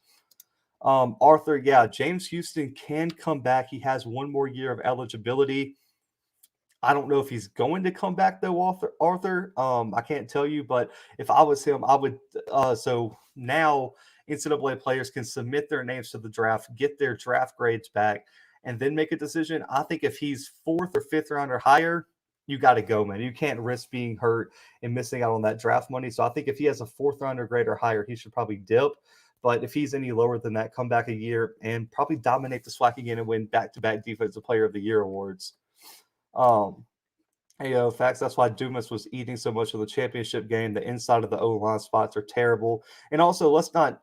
Arthur, yeah, James Houston can come back. He has one more year of eligibility. I don't know if he's going to come back though, Arthur. I can't tell you, but if I was him, I would. So now NCAA players can submit their names to the draft, get their draft grades back, and then make a decision. I think if he's fourth or fifth round or higher, you got to go, man. You can't risk being hurt and missing out on that draft money. So I think if he has a fourth rounder grade or higher, he should probably dip. But if he's any lower than that, come back a year and probably dominate the SWAC again and win back-to-back Defensive Player of the Year awards. Facts. That's why Dumas was eating so much of the championship game. The inside of the O-line spots are terrible. And also, let's not.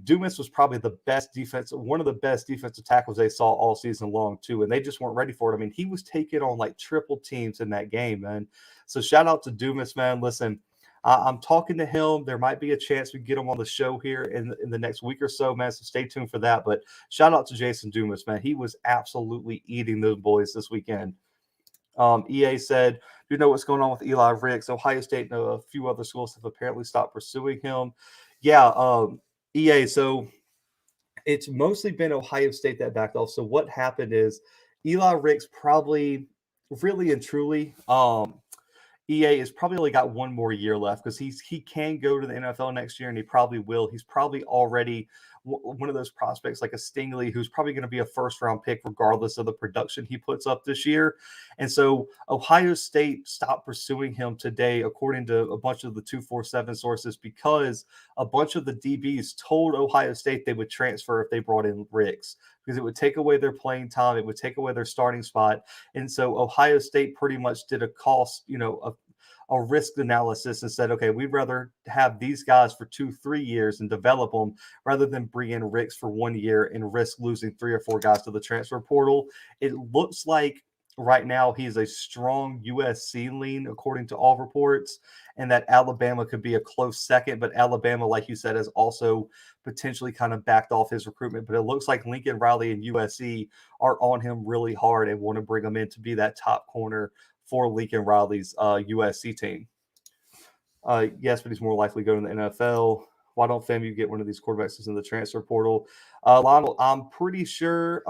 Dumas was probably one of the best defensive tackles they saw all season long too, and they just weren't ready for it. I mean, he was taking on like triple teams in that game, man. So shout out to Dumas, man. Listen, I'm talking to him. There might be a chance we get him on the show here in the next week or so, man. So stay tuned for that. But shout out to Jason Dumas, man. He was absolutely eating those boys this weekend. EA said, "Do you know what's going on with Eli Ricks? Ohio State and a few other schools have apparently stopped pursuing him." Yeah, EA. So it's mostly been Ohio State that backed off. So what happened is Eli Ricks probably, really and truly, EA has probably only got one more year left because he can go to the NFL next year, and he probably will. He's probably already one of those prospects like a Stingley who's probably going to be a first-round pick regardless of the production he puts up this year. And so Ohio State stopped pursuing him today, according to a bunch of the 247 sources, because a bunch of the DBs told Ohio State they would transfer if they brought in Ricks because it would take away their playing time. It would take away their starting spot. And so Ohio State pretty much did a cost, a risk analysis and said, okay, we'd rather have these guys for 2-3 years and develop them rather than bring in Ricks for 1 year and risk losing 3 or 4 guys to the transfer portal. It looks like right now he's a strong USC lean, according to all reports, and that Alabama could be a close second. But Alabama, like you said, has also potentially kind of backed off his recruitment. But it looks like Lincoln Riley and USC are on him really hard and want to bring him in to be that top corner for Lincoln Riley's USC team. Yes, but he's more likely going to the NFL. Why don't FAMU get one of these quarterbacks in the transfer portal? Lionel, I'm pretty sure.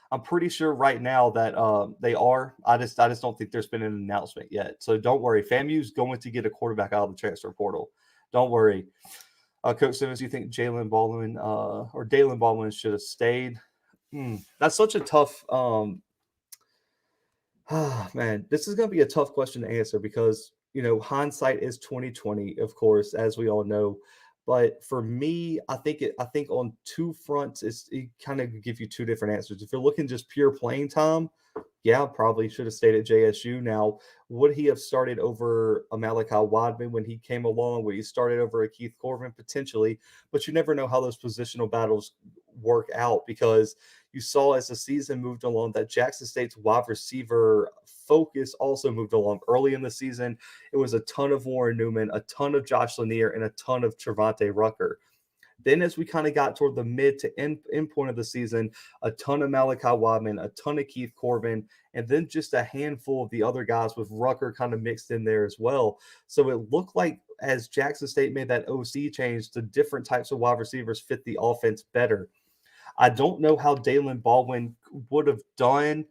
I'm pretty sure right now that they are. I just don't think there's been an announcement yet. So don't worry. FAMU's going to get a quarterback out of the transfer portal. Don't worry. Coach Simmons, you think Dalen Baldwin should have stayed? That's such a tough. Man, this is going to be a tough question to answer because hindsight is 2020, of course, as we all know. But for me, I think on two fronts, it kind of give you two different answers. If you're looking just pure playing time, yeah, probably should have stayed at JSU. Now, would he have started over a Malachi Wadman when he came along? Would he started over a Keith Corbin? Potentially, but you never know how those positional battles work out because you saw as the season moved along that Jackson State's wide receiver focus also moved along. Early in the season, it was a ton of Warren Newman, a ton of Josh Lanier, and a ton of Trevante Rucker. Then as we kind of got toward the mid to end point of the season, a ton of Malachi Wadman, a ton of Keith Corbin, and then just a handful of the other guys with Rucker kind of mixed in there as well. So it looked like as Jackson State made that OC change, the different types of wide receivers fit the offense better. I don't know how Dalen Baldwin would have done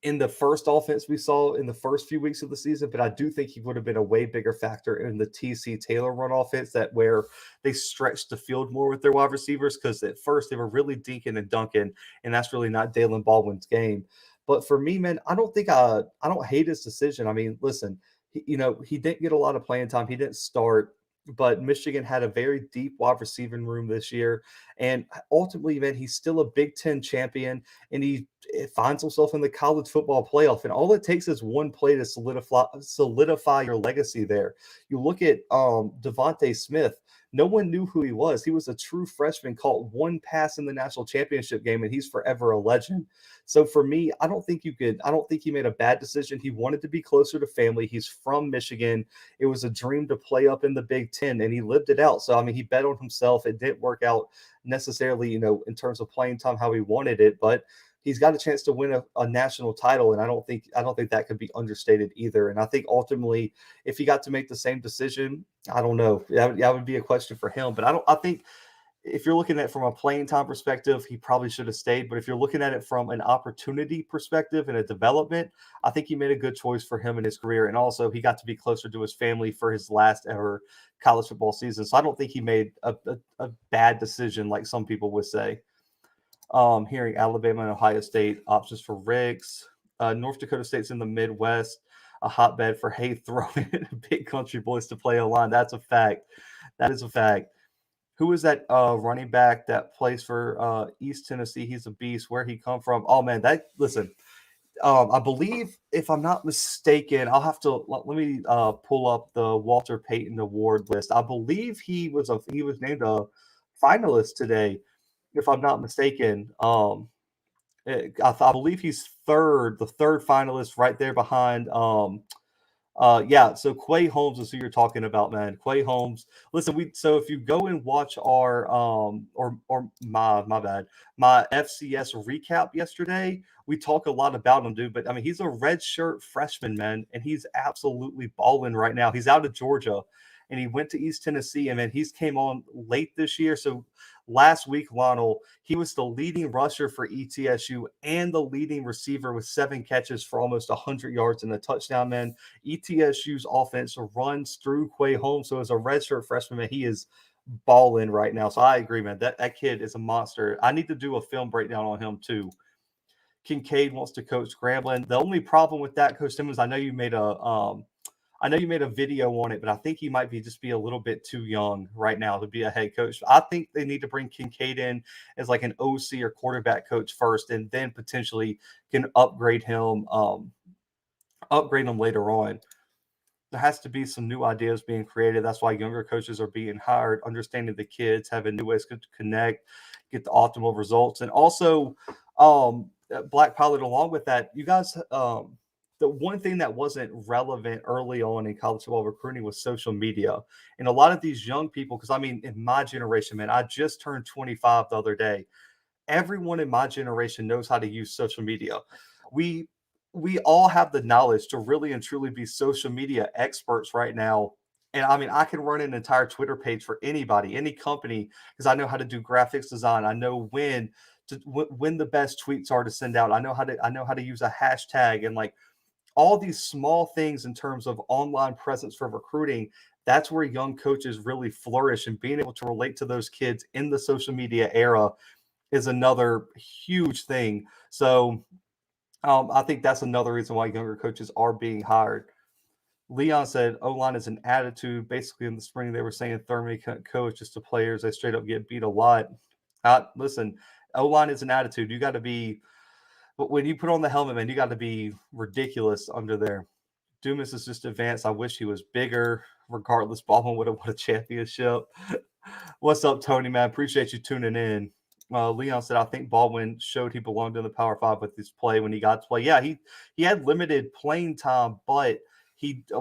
in the first offense we saw in the first few weeks of the season, but I do think he would have been a way bigger factor in the TC Taylor run offense that where they stretched the field more with their wide receivers because at first they were really dinking and dunking, and that's really not Dalen Baldwin's game. But for me, man, I don't hate his decision. I mean, listen, he didn't get a lot of playing time. He didn't start, but Michigan had a very deep wide receiving room this year. And ultimately, man, he's still a Big Ten champion, and he finds himself in the college football playoff. And all it takes is one play to solidify your legacy there. You look at Devontae Smith. No one knew who he was. He was a true freshman, caught one pass in the national championship game, and he's forever a legend. So for me, I don't think he made a bad decision. He wanted to be closer to family. He's from Michigan. It was a dream to play up in the Big Ten, and he lived it out. So, I mean, he bet on himself. It didn't work out necessarily, in terms of playing time how he wanted it, but he's got a chance to win a national title, and I don't think that could be understated either. And I think ultimately, if he got to make the same decision, I don't know. That would be a question for him. But I think if you're looking at it from a playing time perspective, he probably should have stayed. But if you're looking at it from an opportunity perspective and a development, I think he made a good choice for him in his career. And also, he got to be closer to his family for his last ever college football season. So I don't think he made a bad decision like some people would say. Hearing Alabama and Ohio State options for Riggs. North Dakota State's in the Midwest, a hotbed for throwing big country boys to play O-line. That's a fact. That is a fact. Who is that running back that plays for East Tennessee? He's a beast. Where he come from? Oh man, listen. I believe, if I'm not mistaken, I'll have to let me pull up the Walter Payton Award list. I believe he was named a finalist today, if I'm not mistaken. I believe he's the third finalist, right there behind yeah, so Quay Holmes is who you're talking about, man. Quay Holmes. Listen, so if you go and watch our or my bad, my FCS recap yesterday, we talk a lot about him, dude. But I mean, he's a redshirt freshman, man, and he's absolutely balling right now. He's out of Georgia, and he went to East Tennessee, and man, he's came on late this year. So last week, Lionel, he was the leading rusher for ETSU and the leading receiver with 7 catches for almost 100 yards and a touchdown, man. ETSU's offense runs through Quay Holmes. So as a redshirt freshman, man, he is balling right now. So I agree, man. That kid is a monster. I need to do a film breakdown on him too. Kincaid wants to coach Grambling. The only problem with that, Coach Simmons, I know you made a video on it, but I think he might be a little bit too young right now to be a head coach. I think they need to bring Kincaid in as like an OC or quarterback coach first, and then potentially can upgrade him later on. There has to be some new ideas being created. That's why younger coaches are being hired, understanding the kids, having new ways to connect, get the optimal results. And also, Black Pilot, along with that, you guys, the one thing that wasn't relevant early on in college football recruiting was social media. And a lot of these young people, because I mean, in my generation, man, I just turned 25 the other day. Everyone in my generation knows how to use social media. We all have the knowledge to really and truly be social media experts right now. And I mean, I can run an entire Twitter page for anybody, any company, because I know how to do graphics design. I know when the best tweets are to send out. I know how to use a hashtag, and like all these small things in terms of online presence for recruiting. That's where young coaches really flourish, and being able to relate to those kids in the social media era is another huge thing. So I think that's another reason why younger coaches are being hired. Leon said O-line is an attitude. Basically, in the spring, they were saying Thurman couldn't coach just to players. They straight up get beat a lot. Listen, O-line is an attitude. You got to be, but when you put on the helmet, man, you got to be ridiculous under there. Dumas is just advanced. I wish he was bigger. Regardless, Baldwin would have won a championship. What's up, Tony, man? Appreciate you tuning in. Leon said, I think Baldwin showed he belonged in the Power 5 with his play when he got to play. Yeah, he had limited playing time, but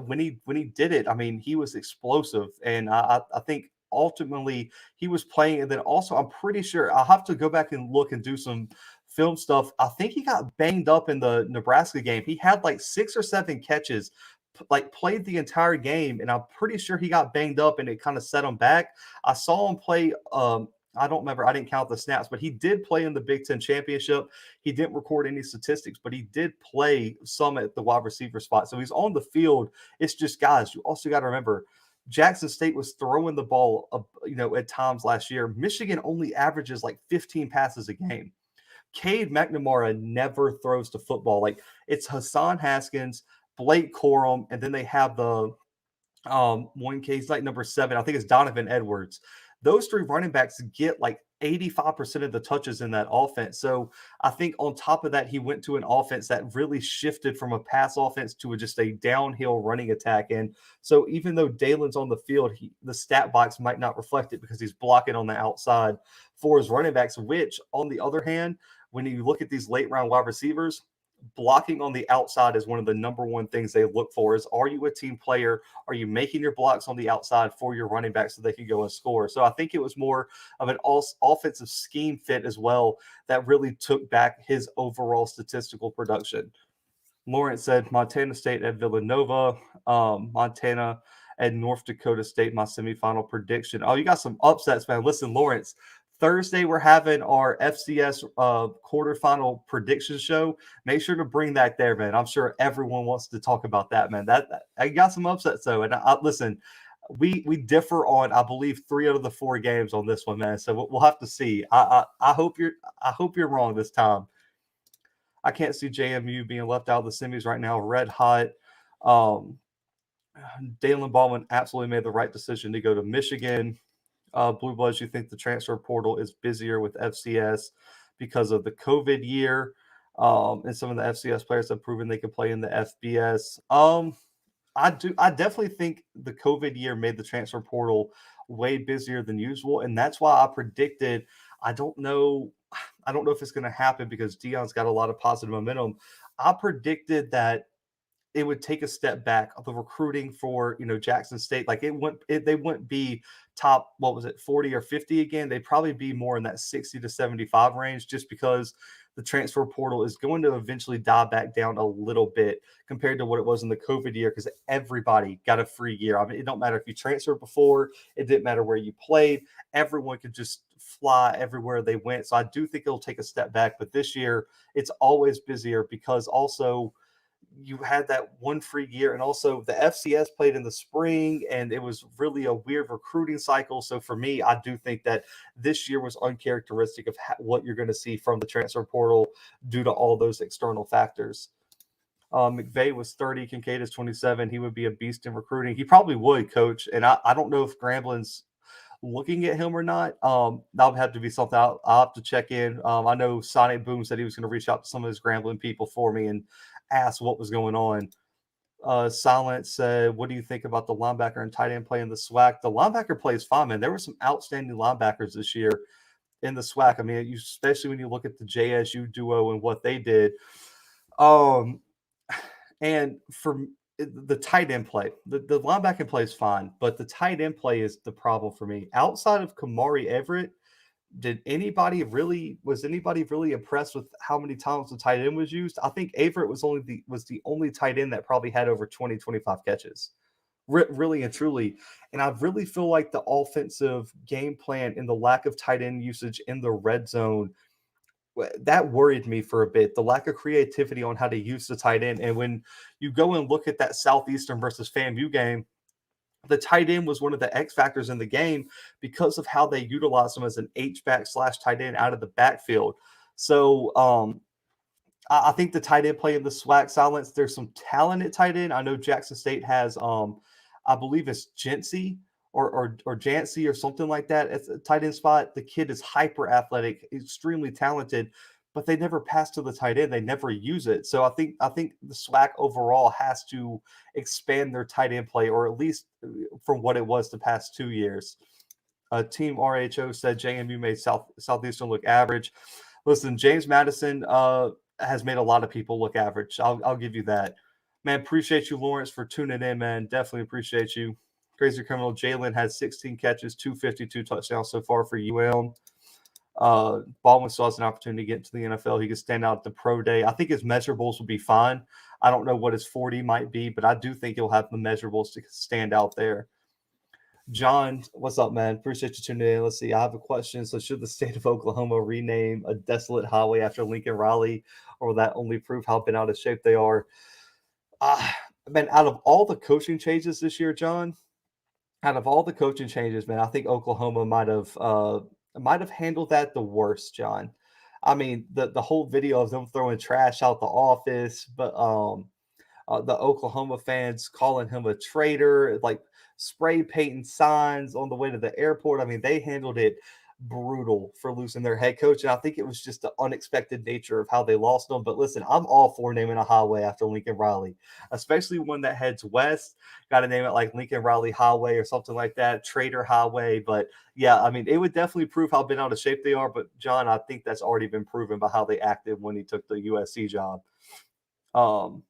when he did it, I mean, he was explosive. And I think ultimately he was playing. And then also, I'm pretty sure I'll have to go back and look and do some film stuff. I think he got banged up in the Nebraska game. He had like 6 or 7 catches, like played the entire game, and I'm pretty sure he got banged up and it kind of set him back. I saw him play I don't remember. I didn't count the snaps, but he did play in the Big Ten championship. He didn't record any statistics, but he did play some at the wide receiver spot. So he's on the field. It's just, guys, you also got to remember, Jackson State was throwing the ball, at times last year. Michigan only averages like 15 passes a game. Cade McNamara never throws the football. Like, it's Hassan Haskins, Blake Corum, and then they have the one case like number 7. I think it's Donovan Edwards. Those 3 running backs get like 85% of the touches in that offense. So I think on top of that, he went to an offense that really shifted from a pass offense to just a downhill running attack. And so even though Dalen's on the field, the stat box might not reflect it because he's blocking on the outside for his running backs, which on the other hand, when you look at these late round wide receivers, blocking on the outside is one of the number one things they look for. Is, are you a team player? Are you making your blocks on the outside for your running back so they can go and score? So I think it was more of an offensive scheme fit as well that really took back his overall statistical production. Lawrence said Montana State at Villanova, Montana at North Dakota State, my semifinal prediction. Oh, you got some upsets, man. Listen, Lawrence, Thursday we're having our FCS quarterfinal prediction show. Make sure to bring that there, man. I'm sure everyone wants to talk about that, man. That I got some upsets though, and listen, we differ on, I believe, 3 out of the 4 games on this one, man. So we'll have to see. I hope you're wrong this time. I can't see JMU being left out of the semis right now. Red hot. Dalen Baldwin absolutely made the right decision to go to Michigan. Bluebloods, you think the transfer portal is busier with FCS because of the COVID year, and some of the FCS players have proven they can play in the FBS. I definitely think the COVID year made the transfer portal way busier than usual, and that's why I predicted. I don't know if it's going to happen because Deion's got a lot of positive momentum. I predicted that it would take a step back of the recruiting for, Jackson State. Like they wouldn't be top, 40 or 50 again. They'd probably be more in that 60 to 75 range, just because the transfer portal is going to eventually die back down a little bit compared to what it was in the COVID year, because everybody got a free year. I mean, it don't matter if you transferred before, it didn't matter where you played. Everyone could just fly everywhere they went. So I do think it'll take a step back, but this year it's always busier because also you had that one free year, and also the FCS played in the spring, and it was really a weird recruiting cycle. So for me, I do think that this year was uncharacteristic of what you're going to see from the transfer portal due to all those external factors. McVay was 30, Kincaid is 27. He would be a beast in recruiting. He probably would, coach. And I don't know if Grambling's looking at him or not. That'll have to be something I'll have to check in. I know Sonic Boom said he was going to reach out to some of his Grambling people for me and ask what was going on. Silence said, what do you think about the linebacker and tight end play in the SWAC? The linebacker play is fine, man. There were some outstanding linebackers this year in the SWAC. I mean, especially when you look at the JSU duo and what they did. And for the tight end play, the linebacker play is fine, but the tight end play is the problem for me. Outside of Kamari Everett, was anybody really impressed with how many times the tight end was used? I think Everett was the only tight end that probably had over 20, 25 catches. Really and truly. And I really feel like the offensive game plan and the lack of tight end usage in the red zone, that worried me for a bit. The lack of creativity on how to use the tight end. And when you go and look at that Southeastern versus FAMU game, the tight end was one of the X factors in the game because of how they utilized him as an H-back / tight end out of the backfield. So I think the tight end play in the SWAC silence, there's some talented tight end. I know Jackson State has, I believe it's Jancy or Jancy or something like that at the tight end spot. The kid is hyper athletic, extremely talented, but they never pass to the tight end. They never use it. So I think the SWAC overall has to expand their tight end play, or at least from what it was the past 2 years. Team RHO said JMU made Southeastern look average. Listen, James Madison has made a lot of people look average. I'll give you that. Man, appreciate you, Lawrence, for tuning in, man. Definitely appreciate you. Crazy Criminal Jalen had 16 catches, 252 touchdowns so far for UM. Baldwin still has an opportunity to get into the NFL. He could stand out at the pro day. I think his measurables will be fine. I don't know what his 40 might be, but I do think he'll have the measurables to stand out there. John, what's up, man? Appreciate you tuning in. Let's see. I have a question. So, should the state of Oklahoma rename a desolate highway after Lincoln Riley, or will that only prove how been out of shape they are? Uh, Man, out of all the coaching changes this year, John, out of all the coaching changes, man, I think Oklahoma might have handled that the worst, John. I mean, the whole video of them throwing trash out the office, but the Oklahoma fans calling him a traitor, like spray painting signs on the way to the airport. I mean, they handled it brutal for losing their head coach. And I think it was just the unexpected nature of how they lost them. But listen, I'm all for naming a highway after Lincoln Riley, especially one that heads west. Got to name it like Lincoln Riley Highway or something like that, Trader Highway. But yeah, I mean, it would definitely prove how been out of shape they are. But John, I think that's already been proven by how they acted when he took the USC job. Um,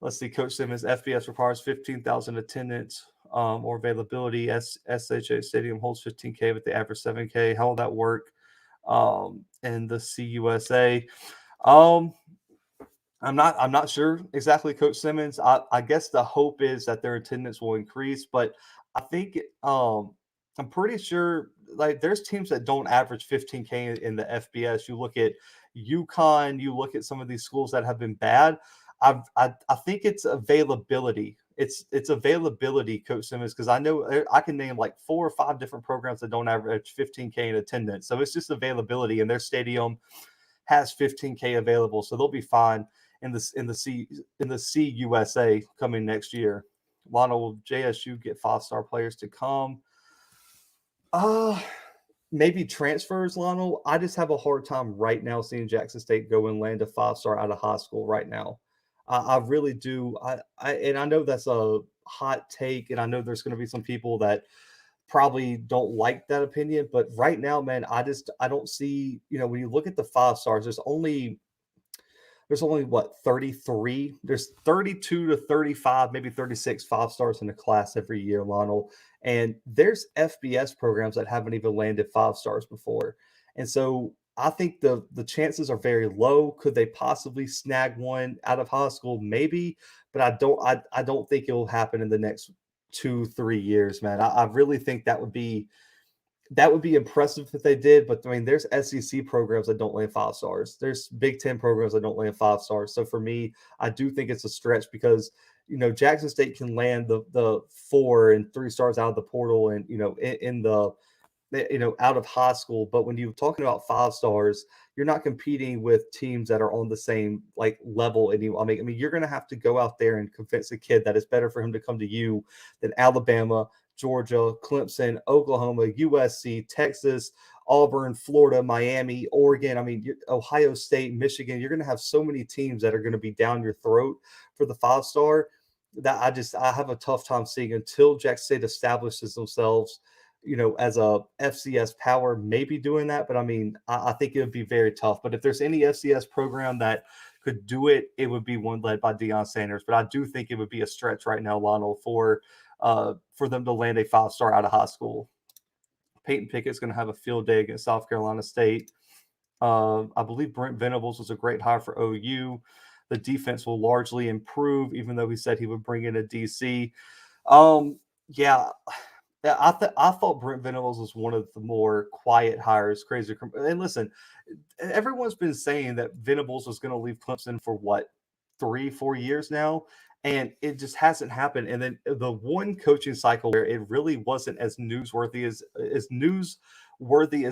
Let's see. Coach Simmons, FBS requires 15,000 attendance or availability. SHA Stadium holds 15K with the average 7K. How will that work? And the CUSA. Um, I'm not sure exactly, Coach Simmons. I guess the hope is that their attendance will increase, but I think I'm pretty sure like there's teams that don't average 15K in the FBS. You look at UConn, you look at some of these schools that have been bad. I think it's availability. It's availability, Coach Simmons, because I know I can name like 4 or 5 different programs that don't average 15K in attendance. So it's just availability, and their stadium has 15K available, so they'll be fine in the CUSA coming next year. Lana, will JSU get 5-star players to come? Uh Maybe transfers, Lionel. I just have a hard time right now seeing Jackson State go and land a 5-star out of high school right now. I really do. And I know that's a hot take, and I know there's going to be some people that probably don't like that opinion. But right now, man, I don't see. When you look at the 5-stars, there's only what 33. There's 32 to 35, maybe 36 5-stars in the class every year, Lionel. And there's FBS programs that haven't even landed 5-stars before. And so I think the chances are very low. Could they possibly snag one out of high school? Maybe, but I don't think it will happen in the next 2-3 years, man. I really think that would be impressive if they did, but I mean, there's SEC programs that don't land 5-stars. There's Big Ten programs that don't land 5-stars. So for me, I do think it's a stretch because Jackson State can land the 4 and 3 stars out of the portal and in the out of high school. But when you're talking about 5-stars, you're not competing with teams that are on the same like level. And I mean, you're going to have to go out there and convince a kid that it's better for him to come to you than Alabama, Georgia, Clemson, Oklahoma, USC, Texas, Auburn, Florida, Miami, Oregon. I mean, Ohio State, Michigan. You're going to have so many teams that are going to be down your throat for the 5-star that I have a tough time seeing until Jackson State establishes themselves as a FCS power, maybe doing that. But I mean, I think it would be very tough. But if there's any FCS program that could do it, it would be one led by Deion Sanders. But I do think it would be a stretch right now, Lionel, for them to land a 5-star out of high school. Peyton Pickett's going to have a field day against South Carolina State. I believe Brent Venables was a great hire for OU. The defense will largely improve, even though he said he would bring in a DC. Yeah, yeah, I thought Brent Venables was one of the more quiet hires. Crazy, and listen, everyone's been saying that Venables was going to leave Clemson for what 3-4 years now, and it just hasn't happened. And then the one coaching cycle where it really wasn't as newsworthy as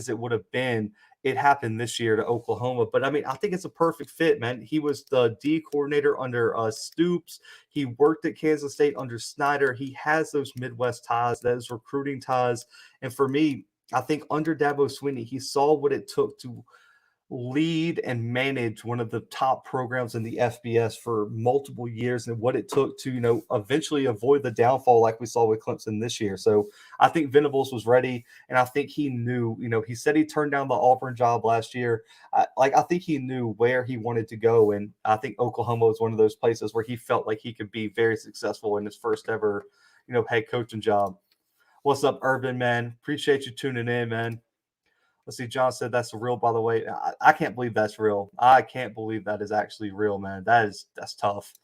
it would have been. It happened this year to Oklahoma, but I mean, I think it's a perfect fit, man. He was the D coordinator under Stoops. He worked at Kansas State under Snyder. He has those Midwest ties, those recruiting ties. And for me, I think under Dabo Swinney, he saw what it took to lead and manage one of the top programs in the FBS for multiple years and what it took to, eventually avoid the downfall like we saw with Clemson this year. So I think Venables was ready, and I think he knew, he said he turned down the Auburn job last year. I think he knew where he wanted to go, and I think Oklahoma was one of those places where he felt like he could be very successful in his first ever, head coaching job. What's up, Urban, man? Appreciate you tuning in, man. Let's see. John said that's real. By the way, I can't believe that's real. I can't believe that is actually real, man. That's tough.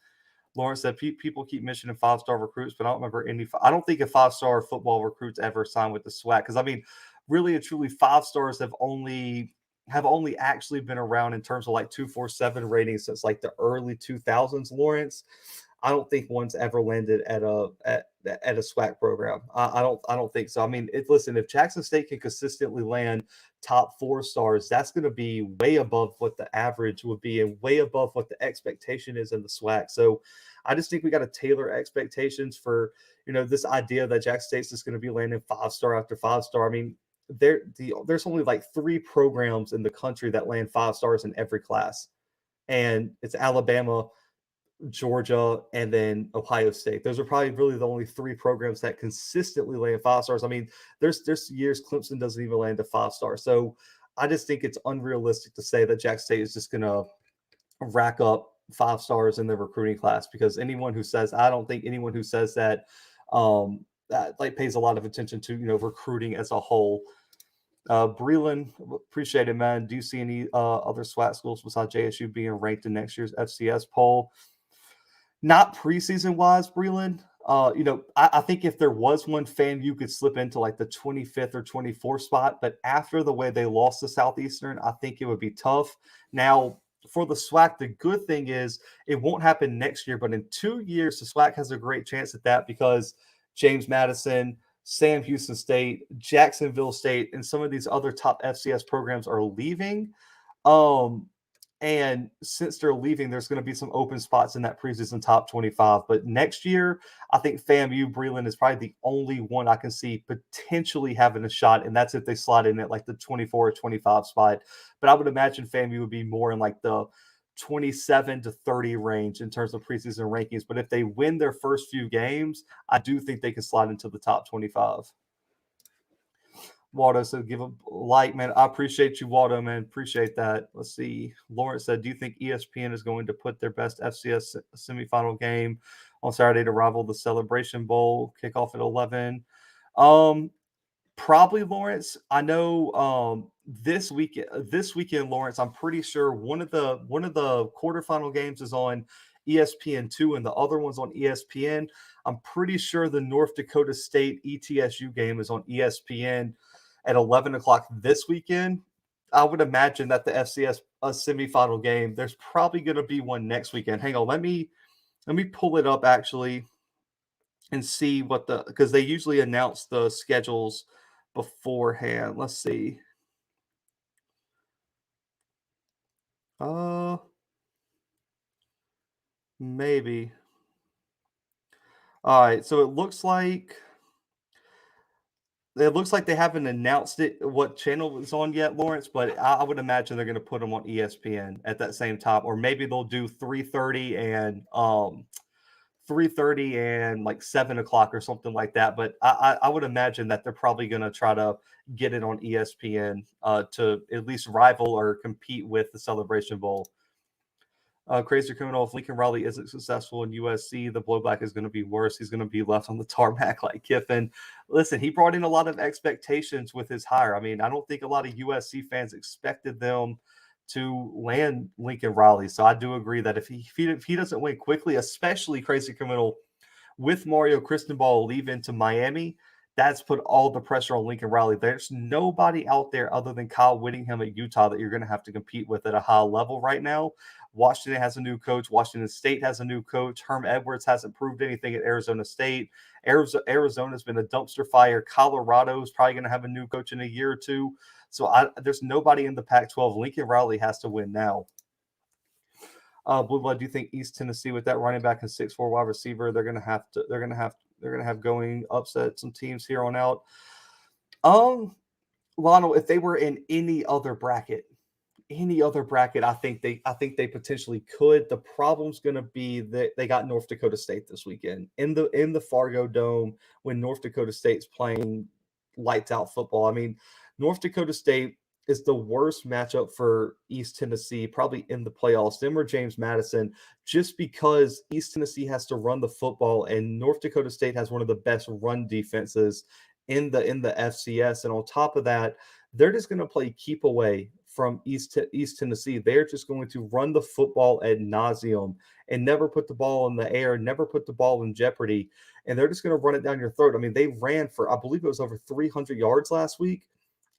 Lawrence said people keep mentioning 5-star recruits, but I don't remember any. I don't think a 5-star football recruits ever signed with the SWAC, because I mean, really and truly, 5-stars have only actually been around in terms of like 247 ratings since like the early 2000s. Lawrence, I don't think one's ever landed at a SWAC program. I don't think so. I mean, listen, if Jackson State can consistently land top 4 stars, that's going to be way above what the average would be and way above what the expectation is in the SWAC. So I just think we got to tailor expectations for, this idea that Jackson State's just going to be landing 5-star after 5-star. I mean, there's only like 3 programs in the country that land 5-stars in every class, and it's Alabama, Georgia, and then Ohio State. Those are probably really the only 3 programs that consistently land 5-stars. I mean, there's years Clemson doesn't even land a 5-star. So I just think it's unrealistic to say that Jackson State is just going to rack up 5-stars in the recruiting class, because I don't think anyone who says that like pays a lot of attention to recruiting as a whole. Breland, appreciate it, man. Do you see any other SWAT schools besides JSU being ranked in next year's FCS poll? Not preseason wise, Breland. I think if there was one, FAMU could slip into like the 25th or 24th spot. But after the way they lost to Southeastern, I think it would be tough. Now, for the SWAC, the good thing is it won't happen next year, but in 2 years, the SWAC has a great chance at that, because James Madison, Sam Houston State, Jacksonville State, and some of these other top FCS programs are leaving. And since they're leaving, there's going to be some open spots in that preseason top 25. But next year, I think FAMU Breland is probably the only one I can see potentially having a shot, and that's if they slide in at like the 24 or 25 spot. But I would imagine FAMU would be more in like the 27 to 30 range in terms of preseason rankings. But if they win their first few games, I do think they can slide into the top 25. Waldo said, give a like, man. I appreciate you, Waldo, man. Appreciate that. Let's see. Lawrence said, do you think ESPN is going to put their best FCS semifinal game on Saturday to rival the Celebration Bowl kickoff at 11? Probably, Lawrence. I know this weekend, Lawrence, I'm pretty sure one of the quarterfinal games is on ESPN2 and the other one's on ESPN. I'm pretty sure the North Dakota State ETSU game is on ESPN at 11 o'clock this weekend. I would imagine that the FCS semifinal game, there's probably going to be one next weekend. Hang on, let me pull it up actually and see because they usually announce the schedules beforehand. Let's see. Maybe. All right, so it looks like they haven't announced what channel it's on yet, Lawrence, but I would imagine they're going to put them on ESPN at that same time, or maybe they'll do 3:30 and like 7 o'clock or something like that. But I would imagine that they're probably going to try to get it on ESPN to at least rival or compete with the Celebration Bowl. Crazy Criminal, if Lincoln Riley isn't successful in USC, the blowback is going to be worse. He's going to be left on the tarmac like Kiffin. Listen, he brought in a lot of expectations with his hire. I mean, I don't think a lot of USC fans expected them to land Lincoln Riley. So I do agree that if he doesn't win quickly, especially Crazy Criminal with Mario Cristobal leaving to Miami, that's put all the pressure on Lincoln Riley. There's nobody out there other than Kyle Whittingham at Utah that you're going to have to compete with at a high level right now. Washington has a new coach. Washington State has a new coach. Herm Edwards hasn't proved anything at Arizona State. Arizona's been a dumpster fire. Colorado is probably going to have a new coach in a year or two. So there's nobody in the Pac-12. Lincoln Riley has to win now. Blueblood, do you think East Tennessee with that running back and 6'4" wide receiver, they're gonna have going upset some teams here on out? Lionel, if they were in any other bracket, I think they potentially could. The problem's going to be that they got North Dakota State this weekend in the Fargo Dome when North Dakota State's playing lights out football. I mean, North Dakota State is the worst matchup for East Tennessee, probably in the playoffs. Them or James Madison, just because East Tennessee has to run the football and North Dakota State has one of the best run defenses in the FCS. And on top of that, they're just going to play keep away from East Tennessee. They're just going to run the football ad nauseum. and never put the ball in the air, never put the ball in jeopardy, and they're just going to run it down your throat. I mean, they ran for, I believe it was over 300 yards last week,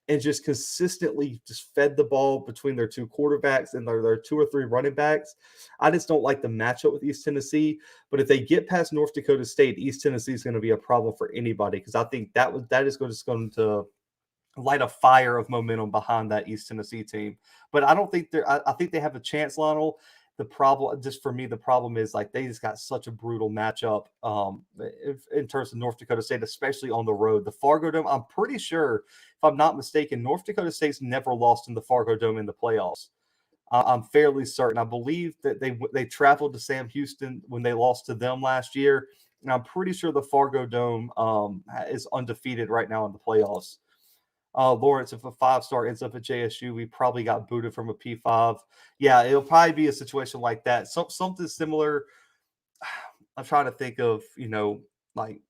and just consistently just fed the ball between their two quarterbacks and their two or three running backs. I just don't like the matchup with East Tennessee. But if they get past North Dakota State, East Tennessee is going to be a problem for anybody, because I think that is just going to light a fire of momentum behind that East Tennessee team. But I don't think I think they have a chance, Lionel. The problem, just for me, the problem is like they just got such a brutal matchup in terms of North Dakota State, especially on the road. The Fargo Dome, I'm pretty sure, if I'm not mistaken, North Dakota State's never lost in the Fargo Dome in the playoffs. I'm fairly certain. I believe that they traveled to Sam Houston when they lost to them last year, and I'm pretty sure the Fargo Dome is undefeated right now in the playoffs. Lawrence, if a 5-star ends up at JSU, we probably got booted from a P5. Yeah, it'll probably be a situation like that. Something similar. I'm trying to think of, like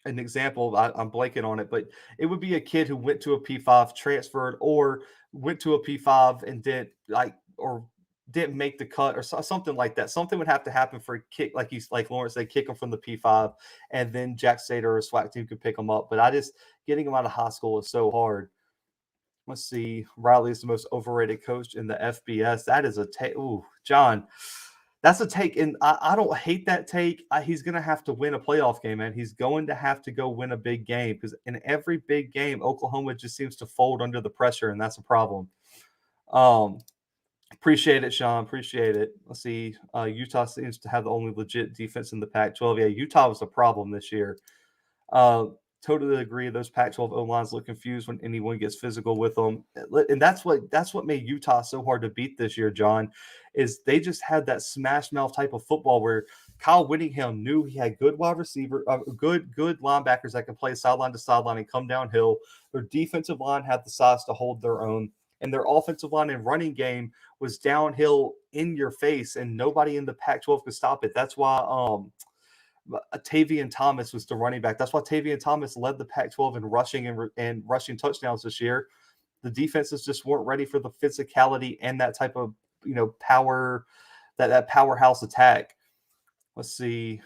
an example. I'm blanking on it, but it would be a kid who went to a P5, transferred, or went to a P5 and didn't make the cut, or something like that. Something would have to happen for a kick, like Lawrence said, kick him from the P5, and then Jack Sater or a SWAC team could pick him up. But getting him out of high school is so hard. Let's see. Riley is the most overrated coach in the FBS. That is a take. Ooh, John, that's a take. And I don't hate that take. He's going to have to win a playoff game, man. He's going to have to go win a big game, because in every big game, Oklahoma just seems to fold under the pressure, and that's a problem. Appreciate it, Sean. Appreciate it. Let's see. Utah seems to have the only legit defense in the Pac-12. Yeah, Utah was a problem this year. Totally agree. Those Pac-12 O-lines look confused when anyone gets physical with them, and that's what made Utah so hard to beat this year, John. Is they just had that smash mouth type of football where Kyle Whittingham knew he had good wide receiver, good linebackers that could play sideline to sideline and come downhill. Their defensive line had the size to hold their own, and their offensive line and running game was downhill in your face, and nobody in the Pac-12 could stop it. That's why Tavian Thomas was the running back. That's why Tavian Thomas led the Pac-12 in rushing and rushing touchdowns this year. The defenses just weren't ready for the physicality and that type of power, that powerhouse attack. Let's see.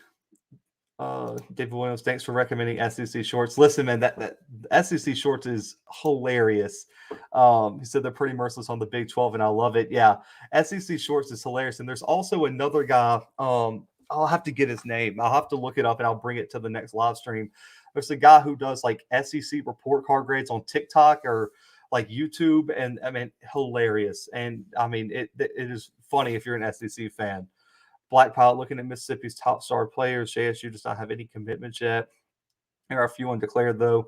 David Williams, thanks for recommending SEC Shorts. Listen, man, that SEC Shorts is hilarious. He said they're pretty merciless on the Big 12, and I love it. Yeah, SEC Shorts is hilarious. And there's also another guy. I'll have to get his name. I'll have to look it up, and I'll bring it to the next live stream. There's a guy who does like SEC report card grades on TikTok or like YouTube, and I mean, hilarious. And I mean, it is funny if you're an SEC fan. Black Pilot looking at Mississippi's top star players. JSU does not have any commitments yet. There are a few undeclared though.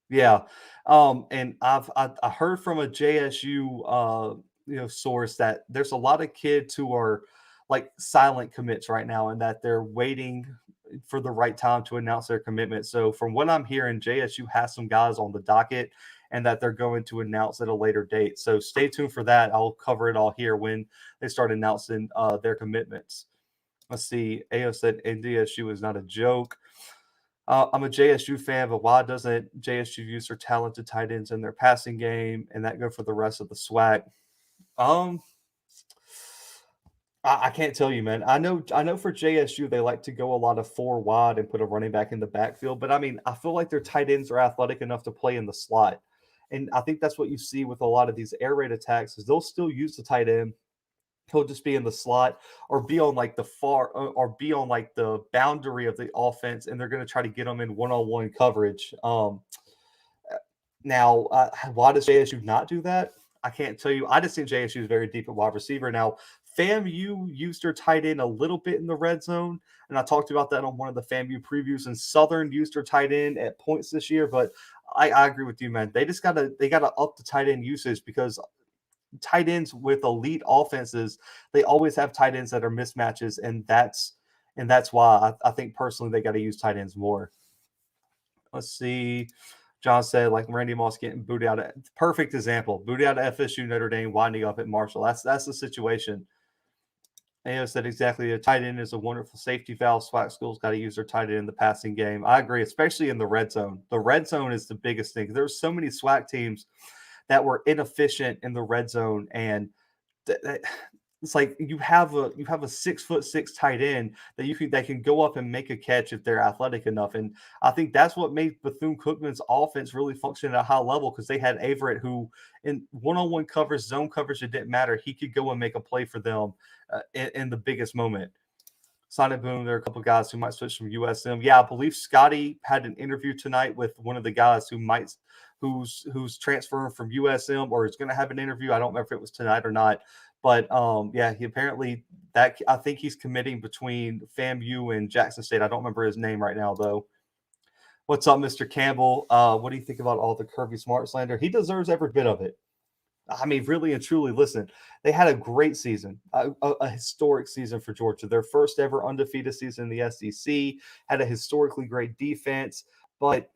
Yeah, and I heard from a JSU source that there's a lot of kids who are like silent commits right now, and that they're waiting for the right time to announce their commitment. So from what I'm hearing, JSU has some guys on the docket, and that they're going to announce at a later date. So stay tuned for that. I'll cover it all here when they start announcing their commitments. Let's see. AO said NDSU is not a joke. I'm a JSU fan, but why doesn't JSU use their talented tight ends in their passing game and that go for the rest of the SWAC? I can't tell you, man. I know for JSU, they like to go a lot of 4 wide and put a running back in the backfield. But I mean, I feel like their tight ends are athletic enough to play in the slot. And I think that's what you see with a lot of these air raid attacks is they'll still use the tight end. He'll just be in the slot or be on like the or be on like the boundary of the offense, and they're going to try to get them in one-on-one coverage. Now, why does JSU not do that? I can't tell you. I just think JSU is very deep at wide receiver. Now, FAMU used their tight end a little bit in the red zone, and I talked about that on one of the FAMU previews. And Southern used their tight end at points this year, but I agree with you, man. They gotta up the tight end usage, because tight ends with elite offenses, they always have tight ends that are mismatches, and that's why I think personally they got to use tight ends more. Let's see. John said, like Randy Moss getting booted out of perfect example. Booted out of FSU, Notre Dame, winding up at Marshall. That's the situation. AO said exactly. A tight end is a wonderful safety valve. SWAC schools got to use their tight end in the passing game. I agree, especially in the red zone. The red zone is the biggest thing. There's so many SWAC teams that were inefficient in the red zone, and it's like you have a 6'6" tight end that can go up and make a catch if they're athletic enough. And I think that's what made Bethune-Cookman's offense really function at a high level, because they had Averett, who in one-on-one coverage, zone coverage, it didn't matter. He could go and make a play for them in the biggest moment. Sonic Boom, there are a couple guys who might switch from USM. Yeah, I believe Scotty had an interview tonight with one of the guys who's transferring from USM, or is going to have an interview. I don't remember if it was tonight or not. But yeah, he apparently I think he's committing between FAMU and Jackson State. I don't remember his name right now though. What's up, Mr. Campbell? What do you think about all the Kirby Smart slander? He deserves every bit of it. I mean, really and truly, listen, they had a great season, a historic season for Georgia. Their first ever undefeated season in the SEC, had a historically great defense. But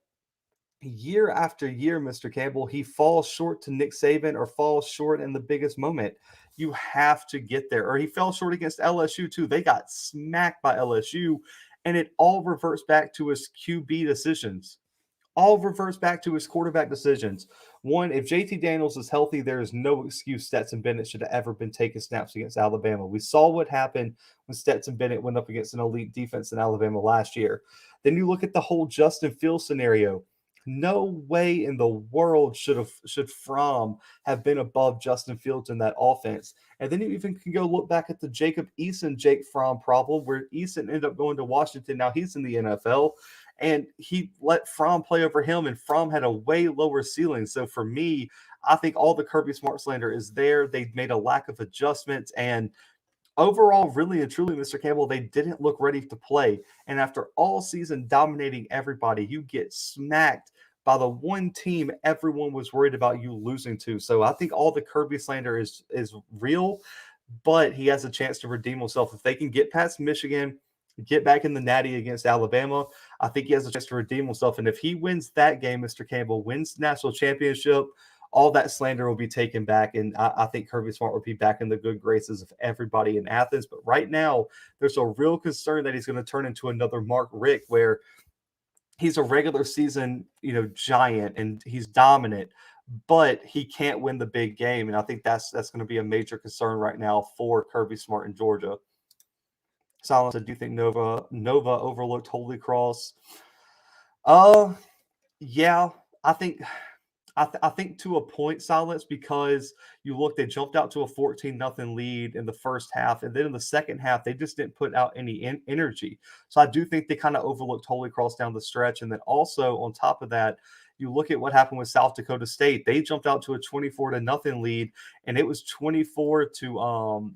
year after year, Mr. Campbell, he falls short to Nick Saban or falls short in the biggest moment. You have to get there. Or he fell short against LSU, too. They got smacked by LSU, and it all reverts back to his QB decisions. All reverts back to his quarterback decisions. One, if JT Daniels is healthy, there is no excuse Stetson Bennett should have ever been taking snaps against Alabama. We saw what happened when Stetson Bennett went up against an elite defense in Alabama last year. Then you look at the whole Justin Fields scenario. No way in the world should Fromm have been above Justin Fields in that offense. And then you even can go look back at the Jacob Eason, Jake Fromm problem, where Eason ended up going to Washington. Now he's in the NFL, and he let Fromm play over him, and Fromm had a way lower ceiling. So for me, I think all the Kirby Smart slander is there. They made a lack of adjustments, and overall, really and truly, Mr. Campbell, they didn't look ready to play. And after all season dominating everybody, you get smacked by the one team everyone was worried about you losing to. So I think all the Kirby slander is real, but he has a chance to redeem himself. If they can get past Michigan, get back in the natty against Alabama, I think he has a chance to redeem himself. And if he wins that game, Mr. Campbell wins the national championship, all that slander will be taken back. And I think Kirby Smart will be back in the good graces of everybody in Athens. But right now, there's a real concern that he's going to turn into another Mark Richt, where he's a regular season, giant, and he's dominant, but he can't win the big game. And I think that's going to be a major concern right now for Kirby Smart in Georgia. Silence said, do you think Nova overlooked Holy Cross? Yeah, I think to a point, Silence, because you look, they jumped out to a 14-0 lead in the first half, and then in the second half, they just didn't put out any energy. So I do think they kind of overlooked Holy Cross down the stretch. And then also on top of that, you look at what happened with South Dakota State. They jumped out to a 24-0 lead, and it was 24 to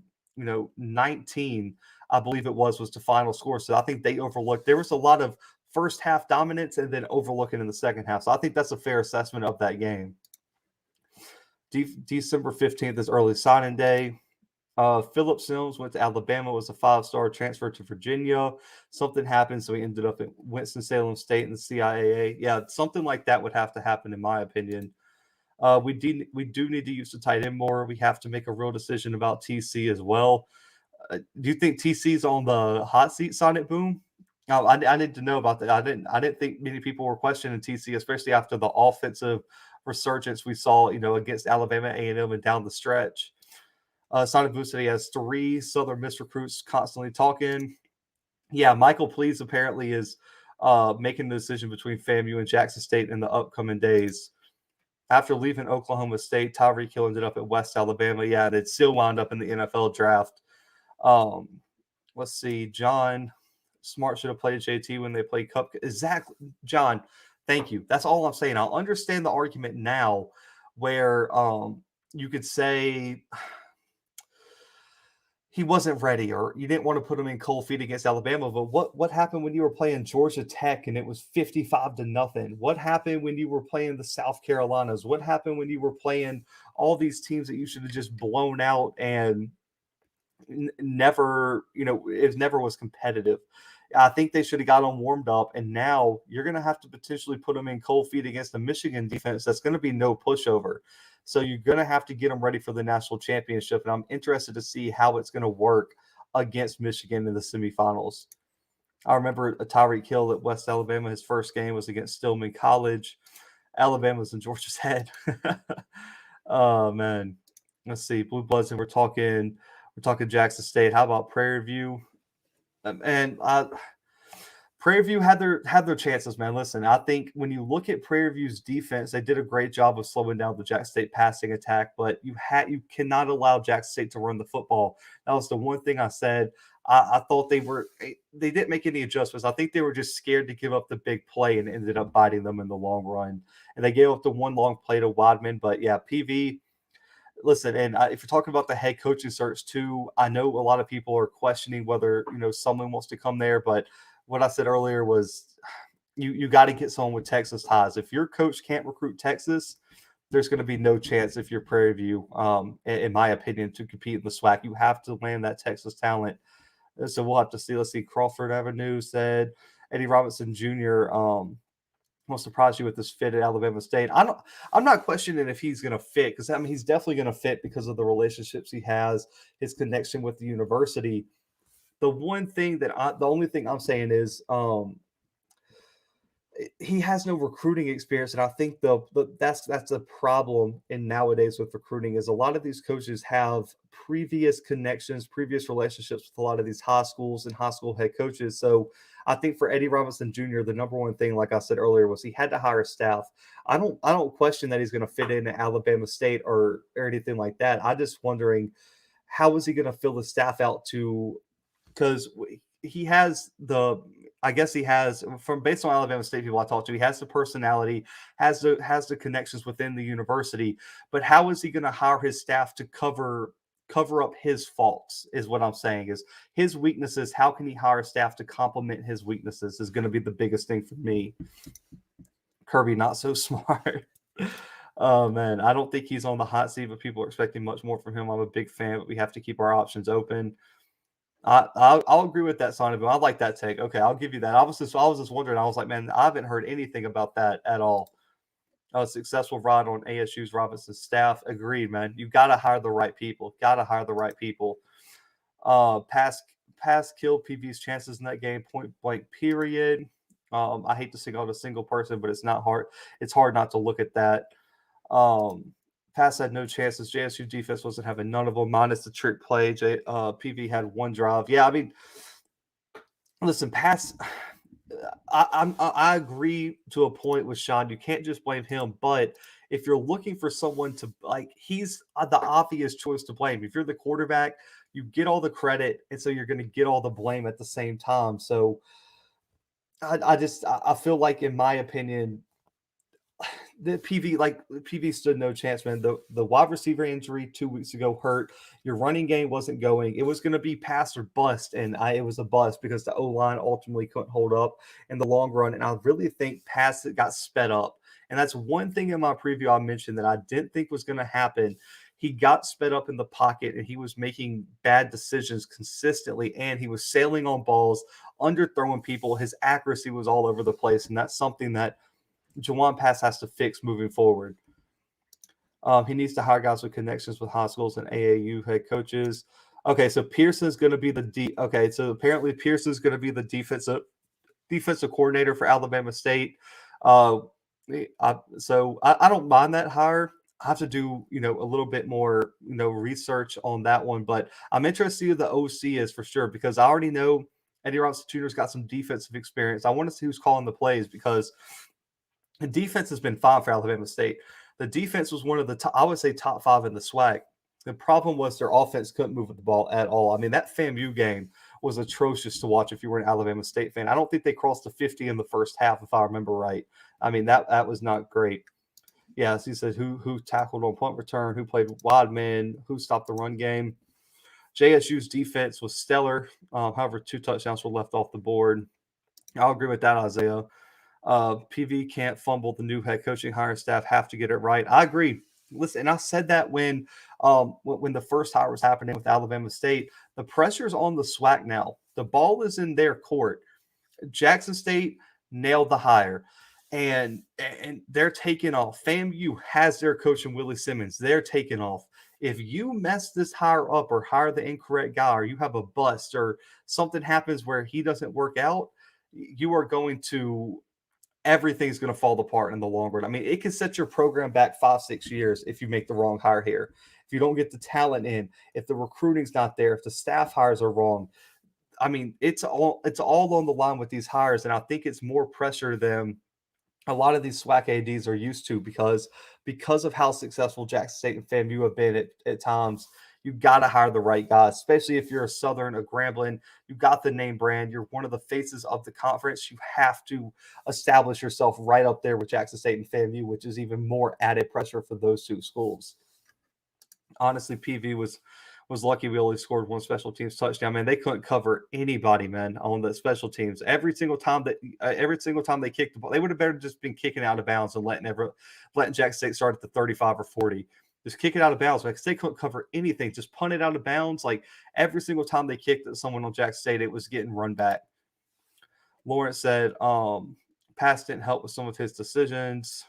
19, I believe it was the final score. So I think they overlooked. There was a lot of first half dominance and then overlooking in the second half. So I think that's a fair assessment of that game. December 15th is early signing day. Phillip Sims went to Alabama, was a 5-star transfer to Virginia. Something happened, so he ended up at Winston-Salem State in the CIAA. Yeah, something like that would have to happen, in my opinion. We do need to use the tight end more. We have to make a real decision about TC as well. Do you think TC's on the hot seat, Sonic Boom? I need to know about that. I didn't think many people were questioning TC, especially after the offensive resurgence we saw, against Alabama A&M and down the stretch. Sonic Boom said he has 3 Southern Miss recruits constantly talking. Yeah, Michael Please apparently is making the decision between FAMU and Jackson State in the upcoming days. After leaving Oklahoma State, Tyreek Hill ended up at West Alabama. Yeah, and it still wound up in the NFL draft. Let's see, John Smart should have played JT when they played Cup. Exactly, John. Thank you. That's all I'm saying. I'll understand the argument now, where you could say he wasn't ready, or you didn't want to put him in cold feet against Alabama. But what happened when you were playing Georgia Tech and it was 55-0? What happened when you were playing the South Carolinas? What happened when you were playing all these teams that you should have just blown out and never, it never was competitive? I think they should have got them warmed up, and now you're going to have to potentially put them in cold feet against the Michigan defense. That's going to be no pushover. So you're going to have to get them ready for the national championship, and I'm interested to see how it's going to work against Michigan in the semifinals. I remember Tyreek Hill at West Alabama. His first game was against Stillman College. Alabama's in Georgia's head. Oh, man. Let's see. Blue Bloods, and we're talking We're talking Jackson State. How about Prairie View? And Prairie View had their chances, man. Listen, I think when you look at Prairie View's defense, they did a great job of slowing down the Jackson State passing attack, but you cannot allow Jackson State to run the football. That was the one thing I said. I thought they didn't make any adjustments. I think they were just scared to give up the big play and ended up biting them in the long run. And they gave up the one long play to Wadman. But yeah, PV. Listen, and if you're talking about the head coaching search too, I know a lot of people are questioning whether someone wants to come there, but what I said earlier was you got to get someone with Texas ties. If your coach can't recruit Texas, there's going to be no chance if you're Prairie View, in my opinion, to compete in the SWAC. You have to land that Texas talent. So we'll have to see. Let's see. Crawford Avenue said Eddie Robinson Jr. Will surprise you with this fit at Alabama State. I'm not questioning if he's going to fit, because I mean he's definitely going to fit because of the relationships he has, his connection with the university. The only thing I'm saying is he has no recruiting experience, and I think that's a problem in nowadays with recruiting. Is a lot of these coaches have previous connections, previous relationships with a lot of these high schools and high school head coaches. So I think for Eddie Robinson Jr., the number one thing, like I said earlier, was he had to hire staff. I don't question that he's going to fit in at Alabama State or anything like that. I'm just wondering, how is he going to fill the staff out to, because he has from based on Alabama State people I talked to, he has the personality, has the connections within the university, but how is he going to hire his staff to cover up his faults, is what I'm saying. Is his weaknesses, how can he hire staff to complement his weaknesses, is going to be the biggest thing for me. Kirby, not so smart. Oh man, I don't think he's on the hot seat, but people are expecting much more from him. I'm a big fan, but we have to keep our options open. I'll agree with that, Sonny Boom. I like that take. Okay, I'll give you that. I was just wondering. I was like, man, I haven't heard anything about that at all. A successful ride on ASU's Robinson's staff. Agreed, man. You got to hire the right people. Pass kill PV's chances in that game, point blank, period. I hate to single out a single person, but it's not hard. It's hard not to look at that. Pass had no chances. JSU defense wasn't having none of them, minus the trick play. PV had one drive. Yeah, I mean, listen, pass. I agree to a point with Sean. You can't just blame him, but if you're looking for someone to he's the obvious choice to blame. If you're the quarterback, you get all the credit, and so you're going to get all the blame at the same time. So I feel like, in my opinion, the PV stood no chance, man. The wide receiver injury 2 weeks ago hurt. Your running game wasn't going. It was going to be pass or bust, and it was a bust because the O-line ultimately couldn't hold up in the long run. And I really think pass got sped up. And that's one thing in my preview I mentioned that I didn't think was going to happen. He got sped up in the pocket, and he was making bad decisions consistently, and he was sailing on balls, underthrowing people. His accuracy was all over the place, and that's something that Jawan Pass has to fix moving forward. He needs to hire guys with connections with high schools and AAU head coaches. Okay, so Pearson's going to be so apparently Pearson's going to be the defensive coordinator for Alabama State. So I don't mind that hire. I have to do a little bit more research on that one, but I'm interested to see who the OC is for sure, because I already know Eddie Robinson Jr.'s got some defensive experience. I want to see who's calling the plays, because the defense has been fine for Alabama State. The defense was one of the top 5 in the SWAC. The problem was their offense couldn't move the ball at all. I mean, that FAMU game was atrocious to watch if you were an Alabama State fan. I don't think they crossed the 50 in the first half, if I remember right. I mean, that was not great. Yeah, as he said, who tackled on punt return, who played wide man, who stopped the run game. JSU's defense was stellar. However, 2 touchdowns were left off the board. I'll agree with that, Isaiah. PV can't fumble. The new head coaching hire staff have to get it right. I agree. Listen, and I said that when the first hire was happening with Alabama State. The pressure's on the SWAC now. The ball is in their court. Jackson State nailed the hire, and they're taking off. FAMU has their coach in Willie Simmons. They're taking off. If you mess this hire up or hire the incorrect guy, or you have a bust or something happens where he doesn't work out, you are going to everything's going to fall apart in the long run. I mean, it can set your program back 5-6 years if you make the wrong hire here. If you don't get the talent in, if the recruiting's not there, if the staff hires are wrong. I mean, it's all on the line with these hires, and I think it's more pressure than a lot of these SWAC ADs are used to because of how successful Jackson State and FAMU have been at times. You got to hire the right guys, especially if you're a Southern, a Grambling. You got the name brand. You're one of the faces of the conference. You have to establish yourself right up there with Jackson State and FAMU, which is even more added pressure for those two schools. Honestly, PV was lucky we only scored one special teams touchdown. Man, they couldn't cover anybody, man, on the special teams. Every single time they kicked the ball, they would have better just been kicking out of bounds and letting Jackson State start at the 35 or 40. Just kick it out of bounds, because they couldn't cover anything. Just punt it out of bounds. Like every single time they kicked at someone on Jackson State, it was getting run back. Lawrence said, pass didn't help with some of his decisions.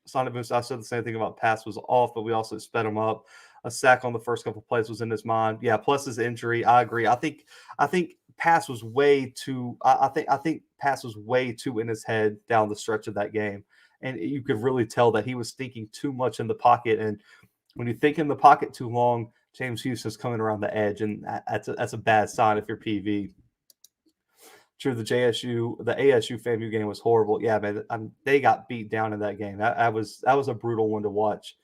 Sonic Boost, I said the same thing about pass was off, but we also sped him up. A sack on the first couple of plays was in his mind. Yeah, plus his injury. I agree. I think pass was way too. I think pass was way too in his head down the stretch of that game, and you could really tell that he was thinking too much in the pocket. And when you think in the pocket too long, James Houston's coming around the edge, and that's a bad sign if you're PV. True, the ASU FAMU game was horrible. Yeah, man, they got beat down in that game. That was a brutal one to watch.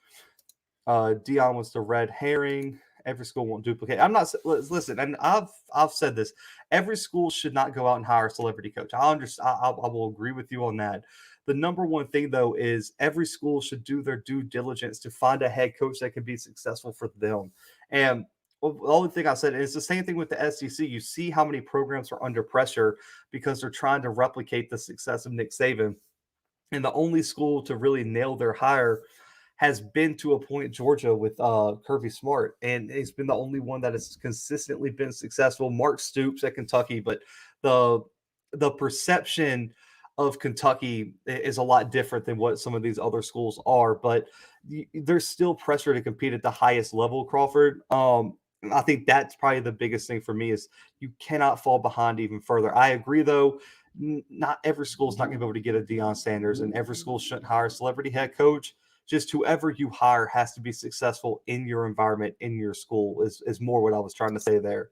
Dion was the red herring. Every school won't duplicate. I'm not listen, and I've said this. Every school should not go out and hire a celebrity coach. I understand. I will agree with you on that. The number one thing though is every school should do their due diligence to find a head coach that can be successful for them. And the only thing I said is the same thing with the SEC. You see how many programs are under pressure because they're trying to replicate the success of Nick Saban. And the only school to really nail their hire has been to a point Georgia with Kirby Smart, and he's been the only one that has consistently been successful. Mark Stoops at Kentucky, but the perception of Kentucky is a lot different than what some of these other schools are, but there's still pressure to compete at the highest level, Crawford. I think that's probably the biggest thing for me is you cannot fall behind even further. I agree, though, not every school is not going to be able to get a Deion Sanders, and every school shouldn't hire a celebrity head coach. Just whoever you hire has to be successful in your environment, in your school, is more what I was trying to say there.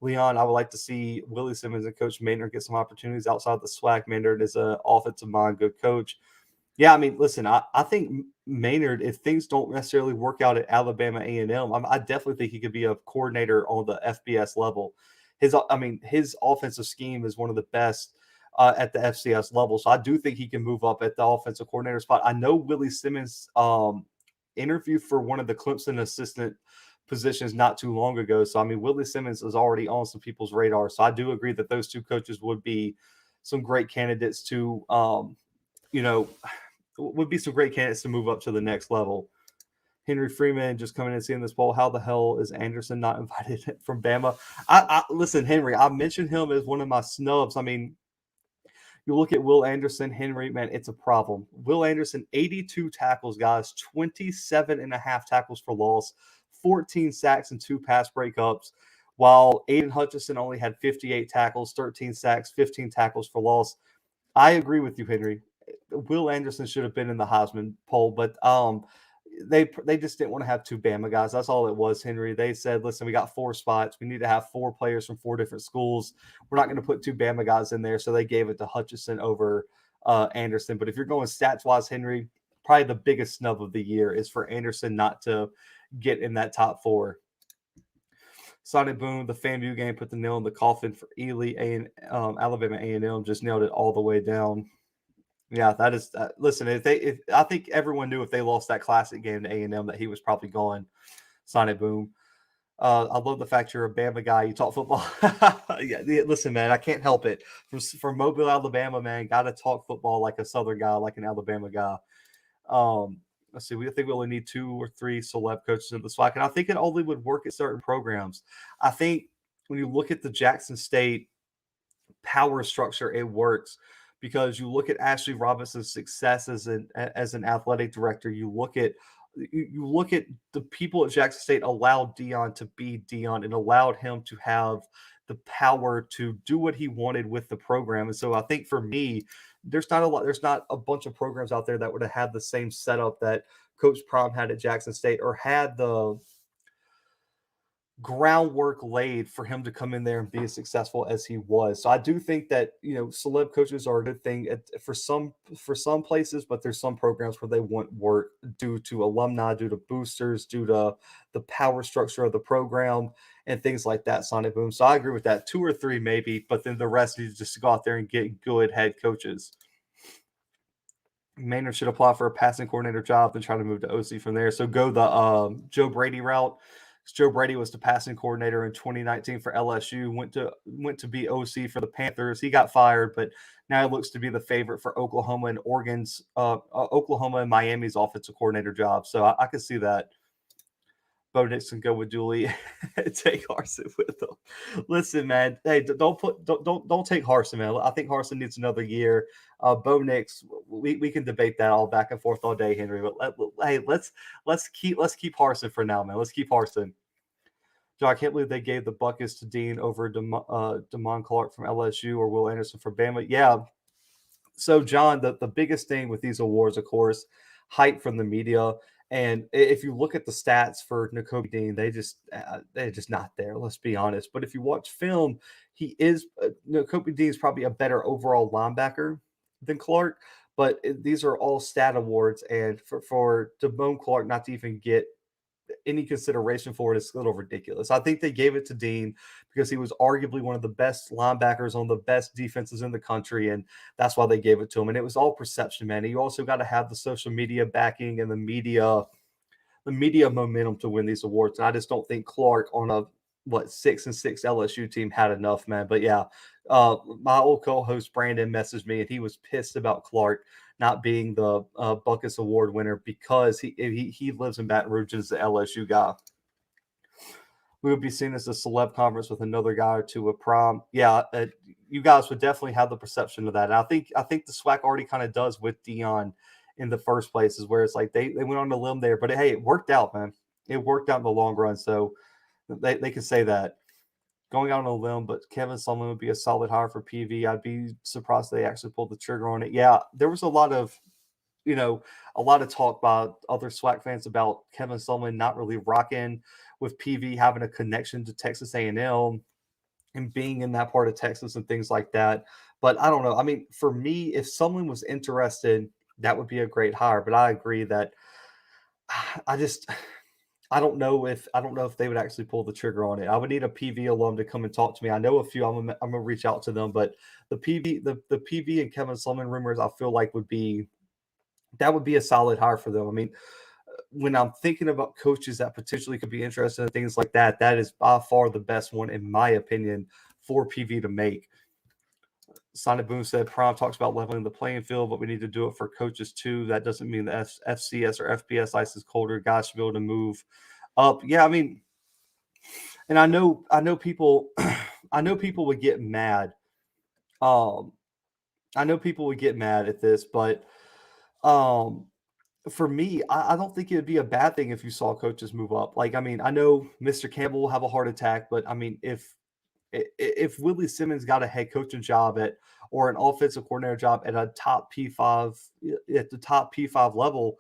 Leon, I would like to see Willie Simmons and Coach Maynard get some opportunities outside the SWAC. Maynard is an offensive mind, good coach. Yeah, I mean, listen, I think Maynard, if things don't necessarily work out at Alabama A&M, I definitely think he could be a coordinator on the FBS level. His offensive scheme is one of the best at the FCS level, so I do think he can move up at the offensive coordinator spot. I know Willie Simmons interviewed for one of the Clemson assistant positions not too long ago. So, I mean, Willie Simmons is already on some people's radar. So I do agree that those two coaches would be some great candidates to, would be some great candidates to move up to the next level. Henry Freeman just coming in and seeing this poll. How the hell is Anderson not invited from Bama? Listen, Henry, I mentioned him as one of my snubs. I mean, you look at Will Anderson, Henry, man, it's a problem. Will Anderson, 82 tackles, guys, 27 and a half tackles for loss, 14 sacks and 2 pass breakups, while Aiden Hutchinson only had 58 tackles, 13 sacks, 15 tackles for loss. I agree with you, Henry. Will Anderson should have been in the Heisman poll, but they just didn't want to have 2 Bama guys. That's all it was, Henry. They said, listen, we got 4 spots. We need to have 4 players from 4 different schools. We're not going to put 2 Bama guys in there. So they gave it to Hutchinson over Anderson. But if you're going stats-wise, Henry, probably the biggest snub of the year is for Anderson not to get in that top 4. Sonic Boom, the FAMU game put the nail in the coffin for Ely. Alabama A&M just nailed it all the way down. Yeah, that is. Listen, if I think everyone knew if they lost that classic game to A&M that he was probably going. Sonic Boom. I love the fact you're a Bama guy. You talk football. Yeah, listen, man, I can't help it. From Mobile, Alabama, man, got to talk football like a Southern guy, like an Alabama guy. Let's see. I think we only need 2 or 3 celeb coaches in the SWAC, and I think it only would work at certain programs. I think when you look at the Jackson State power structure, it works. Because you look at Ashley Robinson's success as an athletic director, you look at the people at Jackson State allowed Deion to be Deion and allowed him to have the power to do what he wanted with the program. And so I think for me, there's not a bunch of programs out there that would have had the same setup that Coach Prom had at Jackson State, or had the groundwork laid for him to come in there and be as successful as he was. So I do think that, celeb coaches are a good thing for some places, but there's some programs where they want work due to alumni, due to boosters, due to the power structure of the program and things like that. Sonic Boom. So I agree with that. 2 or 3 maybe, but then the rest needs just to go out there and get good head coaches. Maynard should apply for a passing coordinator job and try to move to OC from there. So go the Joe Brady route. Joe Brady was the passing coordinator in 2019 for LSU, went to be OC for the Panthers. He got fired, but now he looks to be the favorite for Oklahoma and Oklahoma and Miami's offensive coordinator job. So I could see that. Bo Nix can go with Dooley and take Harsin with them. Listen, man. Hey, don't take Harsin, man. I think Harsin needs another year. Bo Nix, we can debate that all back and forth all day, Henry. But let's keep Harsin for now, man. Let's keep Harsin. John, I can't believe they gave the buckets to Dean over Damon Clark from LSU or Will Anderson from Bama. Yeah. So, John, the biggest thing with these awards, of course, hype from the media. And if you look at the stats for Nakobe Dean, they're just not there. Let's be honest. But if you watch film, Nakobe Dean is probably a better overall linebacker than Clark. But these are all stat awards, and for Damone Clark not to even get any consideration for it is a little ridiculous. I think they gave it to Dean because he was arguably one of the best linebackers on the best defenses in the country, and that's why they gave it to him. And it was all perception, man. You also got to have the social media backing and the media momentum to win these awards. And I just don't think Clark on a 6-6 LSU team had enough, man. But yeah, my old co-host Brandon messaged me, and he was pissed about Clark not being the Buckus Award winner because he lives in Baton Rouge and is the LSU guy. We would be seen as a celeb conference with another guy or two at prom. Yeah, you guys would definitely have the perception of that. And I think the SWAC already kind of does with Dion in the first place, is where it's like they went on a limb there. But hey, it worked out, man. It worked out in the long run. So they can say that. Going out on a limb, but Kevin Sumlin would be a solid hire for PV. I'd be surprised if they actually pulled the trigger on it. Yeah, there was a lot of talk by other SWAC fans about Kevin Sumlin not really rocking with PV, having a connection to Texas A&M and being in that part of Texas and things like that. But I don't know. I mean, for me, if someone was interested, that would be a great hire. But I agree that I don't know if they would actually pull the trigger on it. I would need a PV alum to come and talk to me. I know a few. I'm gonna reach out to them, but the PV and Kevin Sumlin rumors, I feel like would be a solid hire for them. I mean, when I'm thinking about coaches that potentially could be interested in things like that, that is by far the best one, in my opinion, for PV to make. Sonic Boom said Prom talks about leveling the playing field, but we need to do it for coaches too. That doesn't mean the FCS or FPS ice is colder. Guys should be able to move up. Yeah, I mean, and I know people would get mad. I know people would get mad at this, but for me, I don't think it would be a bad thing if you saw coaches move up. Like, I mean, I know Mr. Campbell will have a heart attack, but I mean, if Willie Simmons got a head coaching job or an offensive coordinator job at a top P5 at the top P5 level,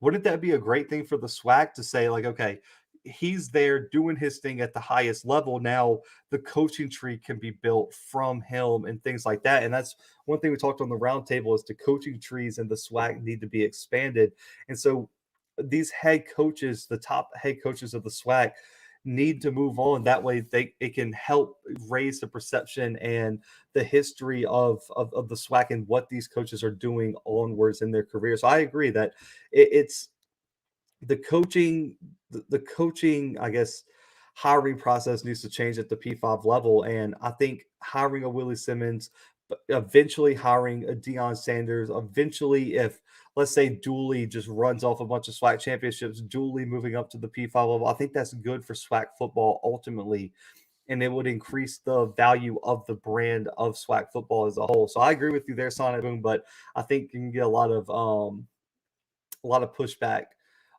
wouldn't that be a great thing for the SWAC to say, like, okay, he's there doing his thing at the highest level. Now the coaching tree can be built from him and things like that. And that's one thing we talked on the roundtable, is the coaching trees and the SWAC need to be expanded. And so these head coaches, the top head coaches of the SWAC, need to move on. That way it can help raise the perception and the history of the SWAC and what these coaches are doing onwards in their career. So I agree that it's the coaching, I guess, hiring process needs to change at the P5 level. And I think hiring a Willie Simmons, but eventually hiring a Deion Sanders, eventually, if let's say Dooley just runs off a bunch of SWAC championships, Dooley moving up to the P5 level, I think that's good for SWAC football ultimately. And it would increase the value of the brand of SWAC football as a whole. So I agree with you there, Sonic Boom, but I think you can get a lot of pushback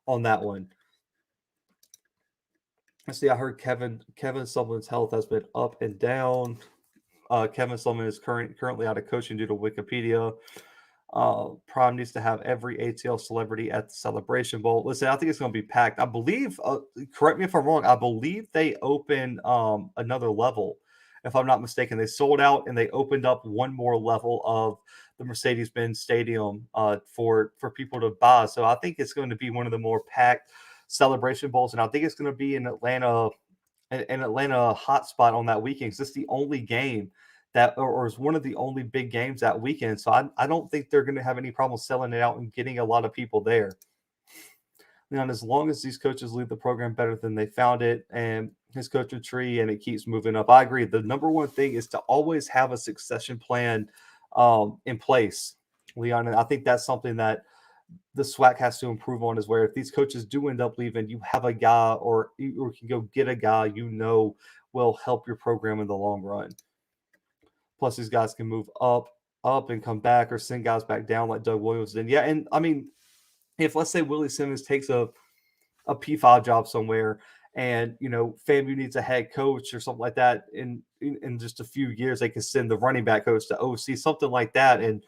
on that one. Let's see. I heard Kevin Sumlin's health has been up and down. Kevin Sullivan is currently out of coaching due to Wikipedia. Prime needs to have every ATL celebrity at the Celebration Bowl. Listen, I think it's going to be packed. I believe, correct me if I'm wrong, I believe they opened another level. If I'm not mistaken, they sold out and they opened up one more level of the Mercedes-Benz Stadium for people to buy. So I think it's going to be one of the more packed Celebration Bowls, and I think it's going to be in Atlanta, an Atlanta hotspot on that weekend. It's the only game that, or is one of the only big games that weekend. So I don't think they're going to have any problem selling it out and getting a lot of people there. And as long as these coaches leave the program better than they found it, and his coaching tree, and it keeps moving up, I agree. The number one thing is to always have a succession plan in place, Leon. And I think that's something that the SWAC has to improve on, is where if these coaches do end up leaving, you have a guy, or you can go get a guy will help your program in the long run. Plus, these guys can move up and come back, or send guys back down like Doug Williams did. Yeah, and I mean, if let's say Willie Simmons takes a P5 job somewhere, and FAMU needs a head coach or something like that, in just a few years, they can send the running back coach to OC, something like that, and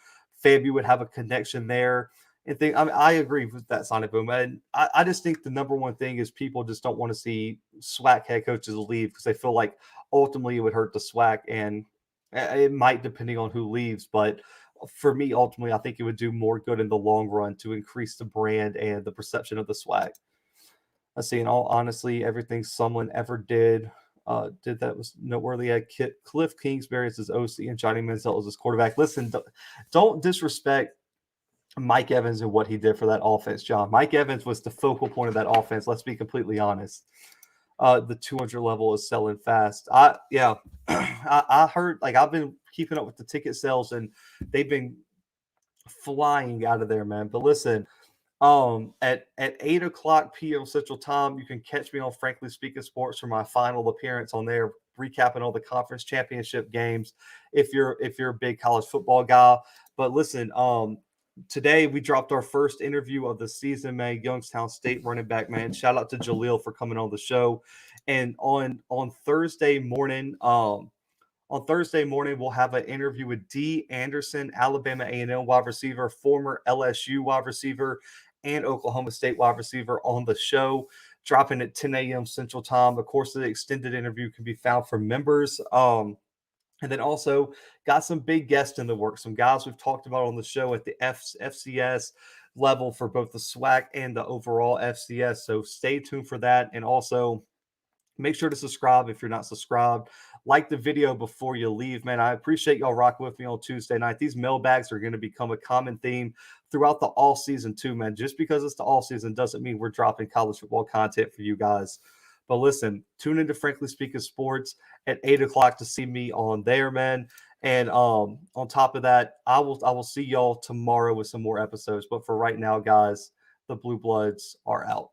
FAMU would have a connection there. And I agree with that, Sonic Boom. And I just think the number one thing is people just don't want to see SWAC head coaches leave, because they feel like ultimately it would hurt the SWAC, and it might, depending on who leaves. But for me, ultimately, I think it would do more good in the long run to increase the brand and the perception of the SWAC. Let's see. In all honesty, everything someone ever did that was noteworthy. At Cliff Kingsbury as his OC and Johnny Manziel as his quarterback. Listen, don't disrespect Mike Evans and what he did for that offense, John. Mike Evans was the focal point of that offense. Let's be completely honest. The 200 level is selling fast. I heard, like, I've been keeping up with the ticket sales, and they've been flying out of there, man. But listen, at 8:00 p.m. Central Time, you can catch me on Frankly Speaking Sports for my final appearance on there, recapping all the conference championship games, if you're a big college football guy. But listen, today we dropped our first interview of the season, man. Youngstown State running back, man. Shout out to Jaleel for coming on the show. And on Thursday morning, we'll have an interview with D. Anderson, Alabama A&M wide receiver, former LSU wide receiver, and Oklahoma State wide receiver, on the show, dropping at 10 a.m. Central Time. Of course, the extended interview can be found for members. And then also got some big guests in the works, some guys we've talked about on the show at the FCS level for both the SWAC and the overall FCS. So stay tuned for that. And also, make sure to subscribe if you're not subscribed. Like the video before you leave, man. I appreciate y'all rocking with me on Tuesday night. These mailbags are going to become a common theme throughout the all season too, man. Just because it's the all season doesn't mean we're dropping college football content for you guys. But listen, tune into Frankly Speaking Sports at 8:00 to see me on there, man. And on top of that, I will see y'all tomorrow with some more episodes. But for right now, guys, the Blue Bloods are out.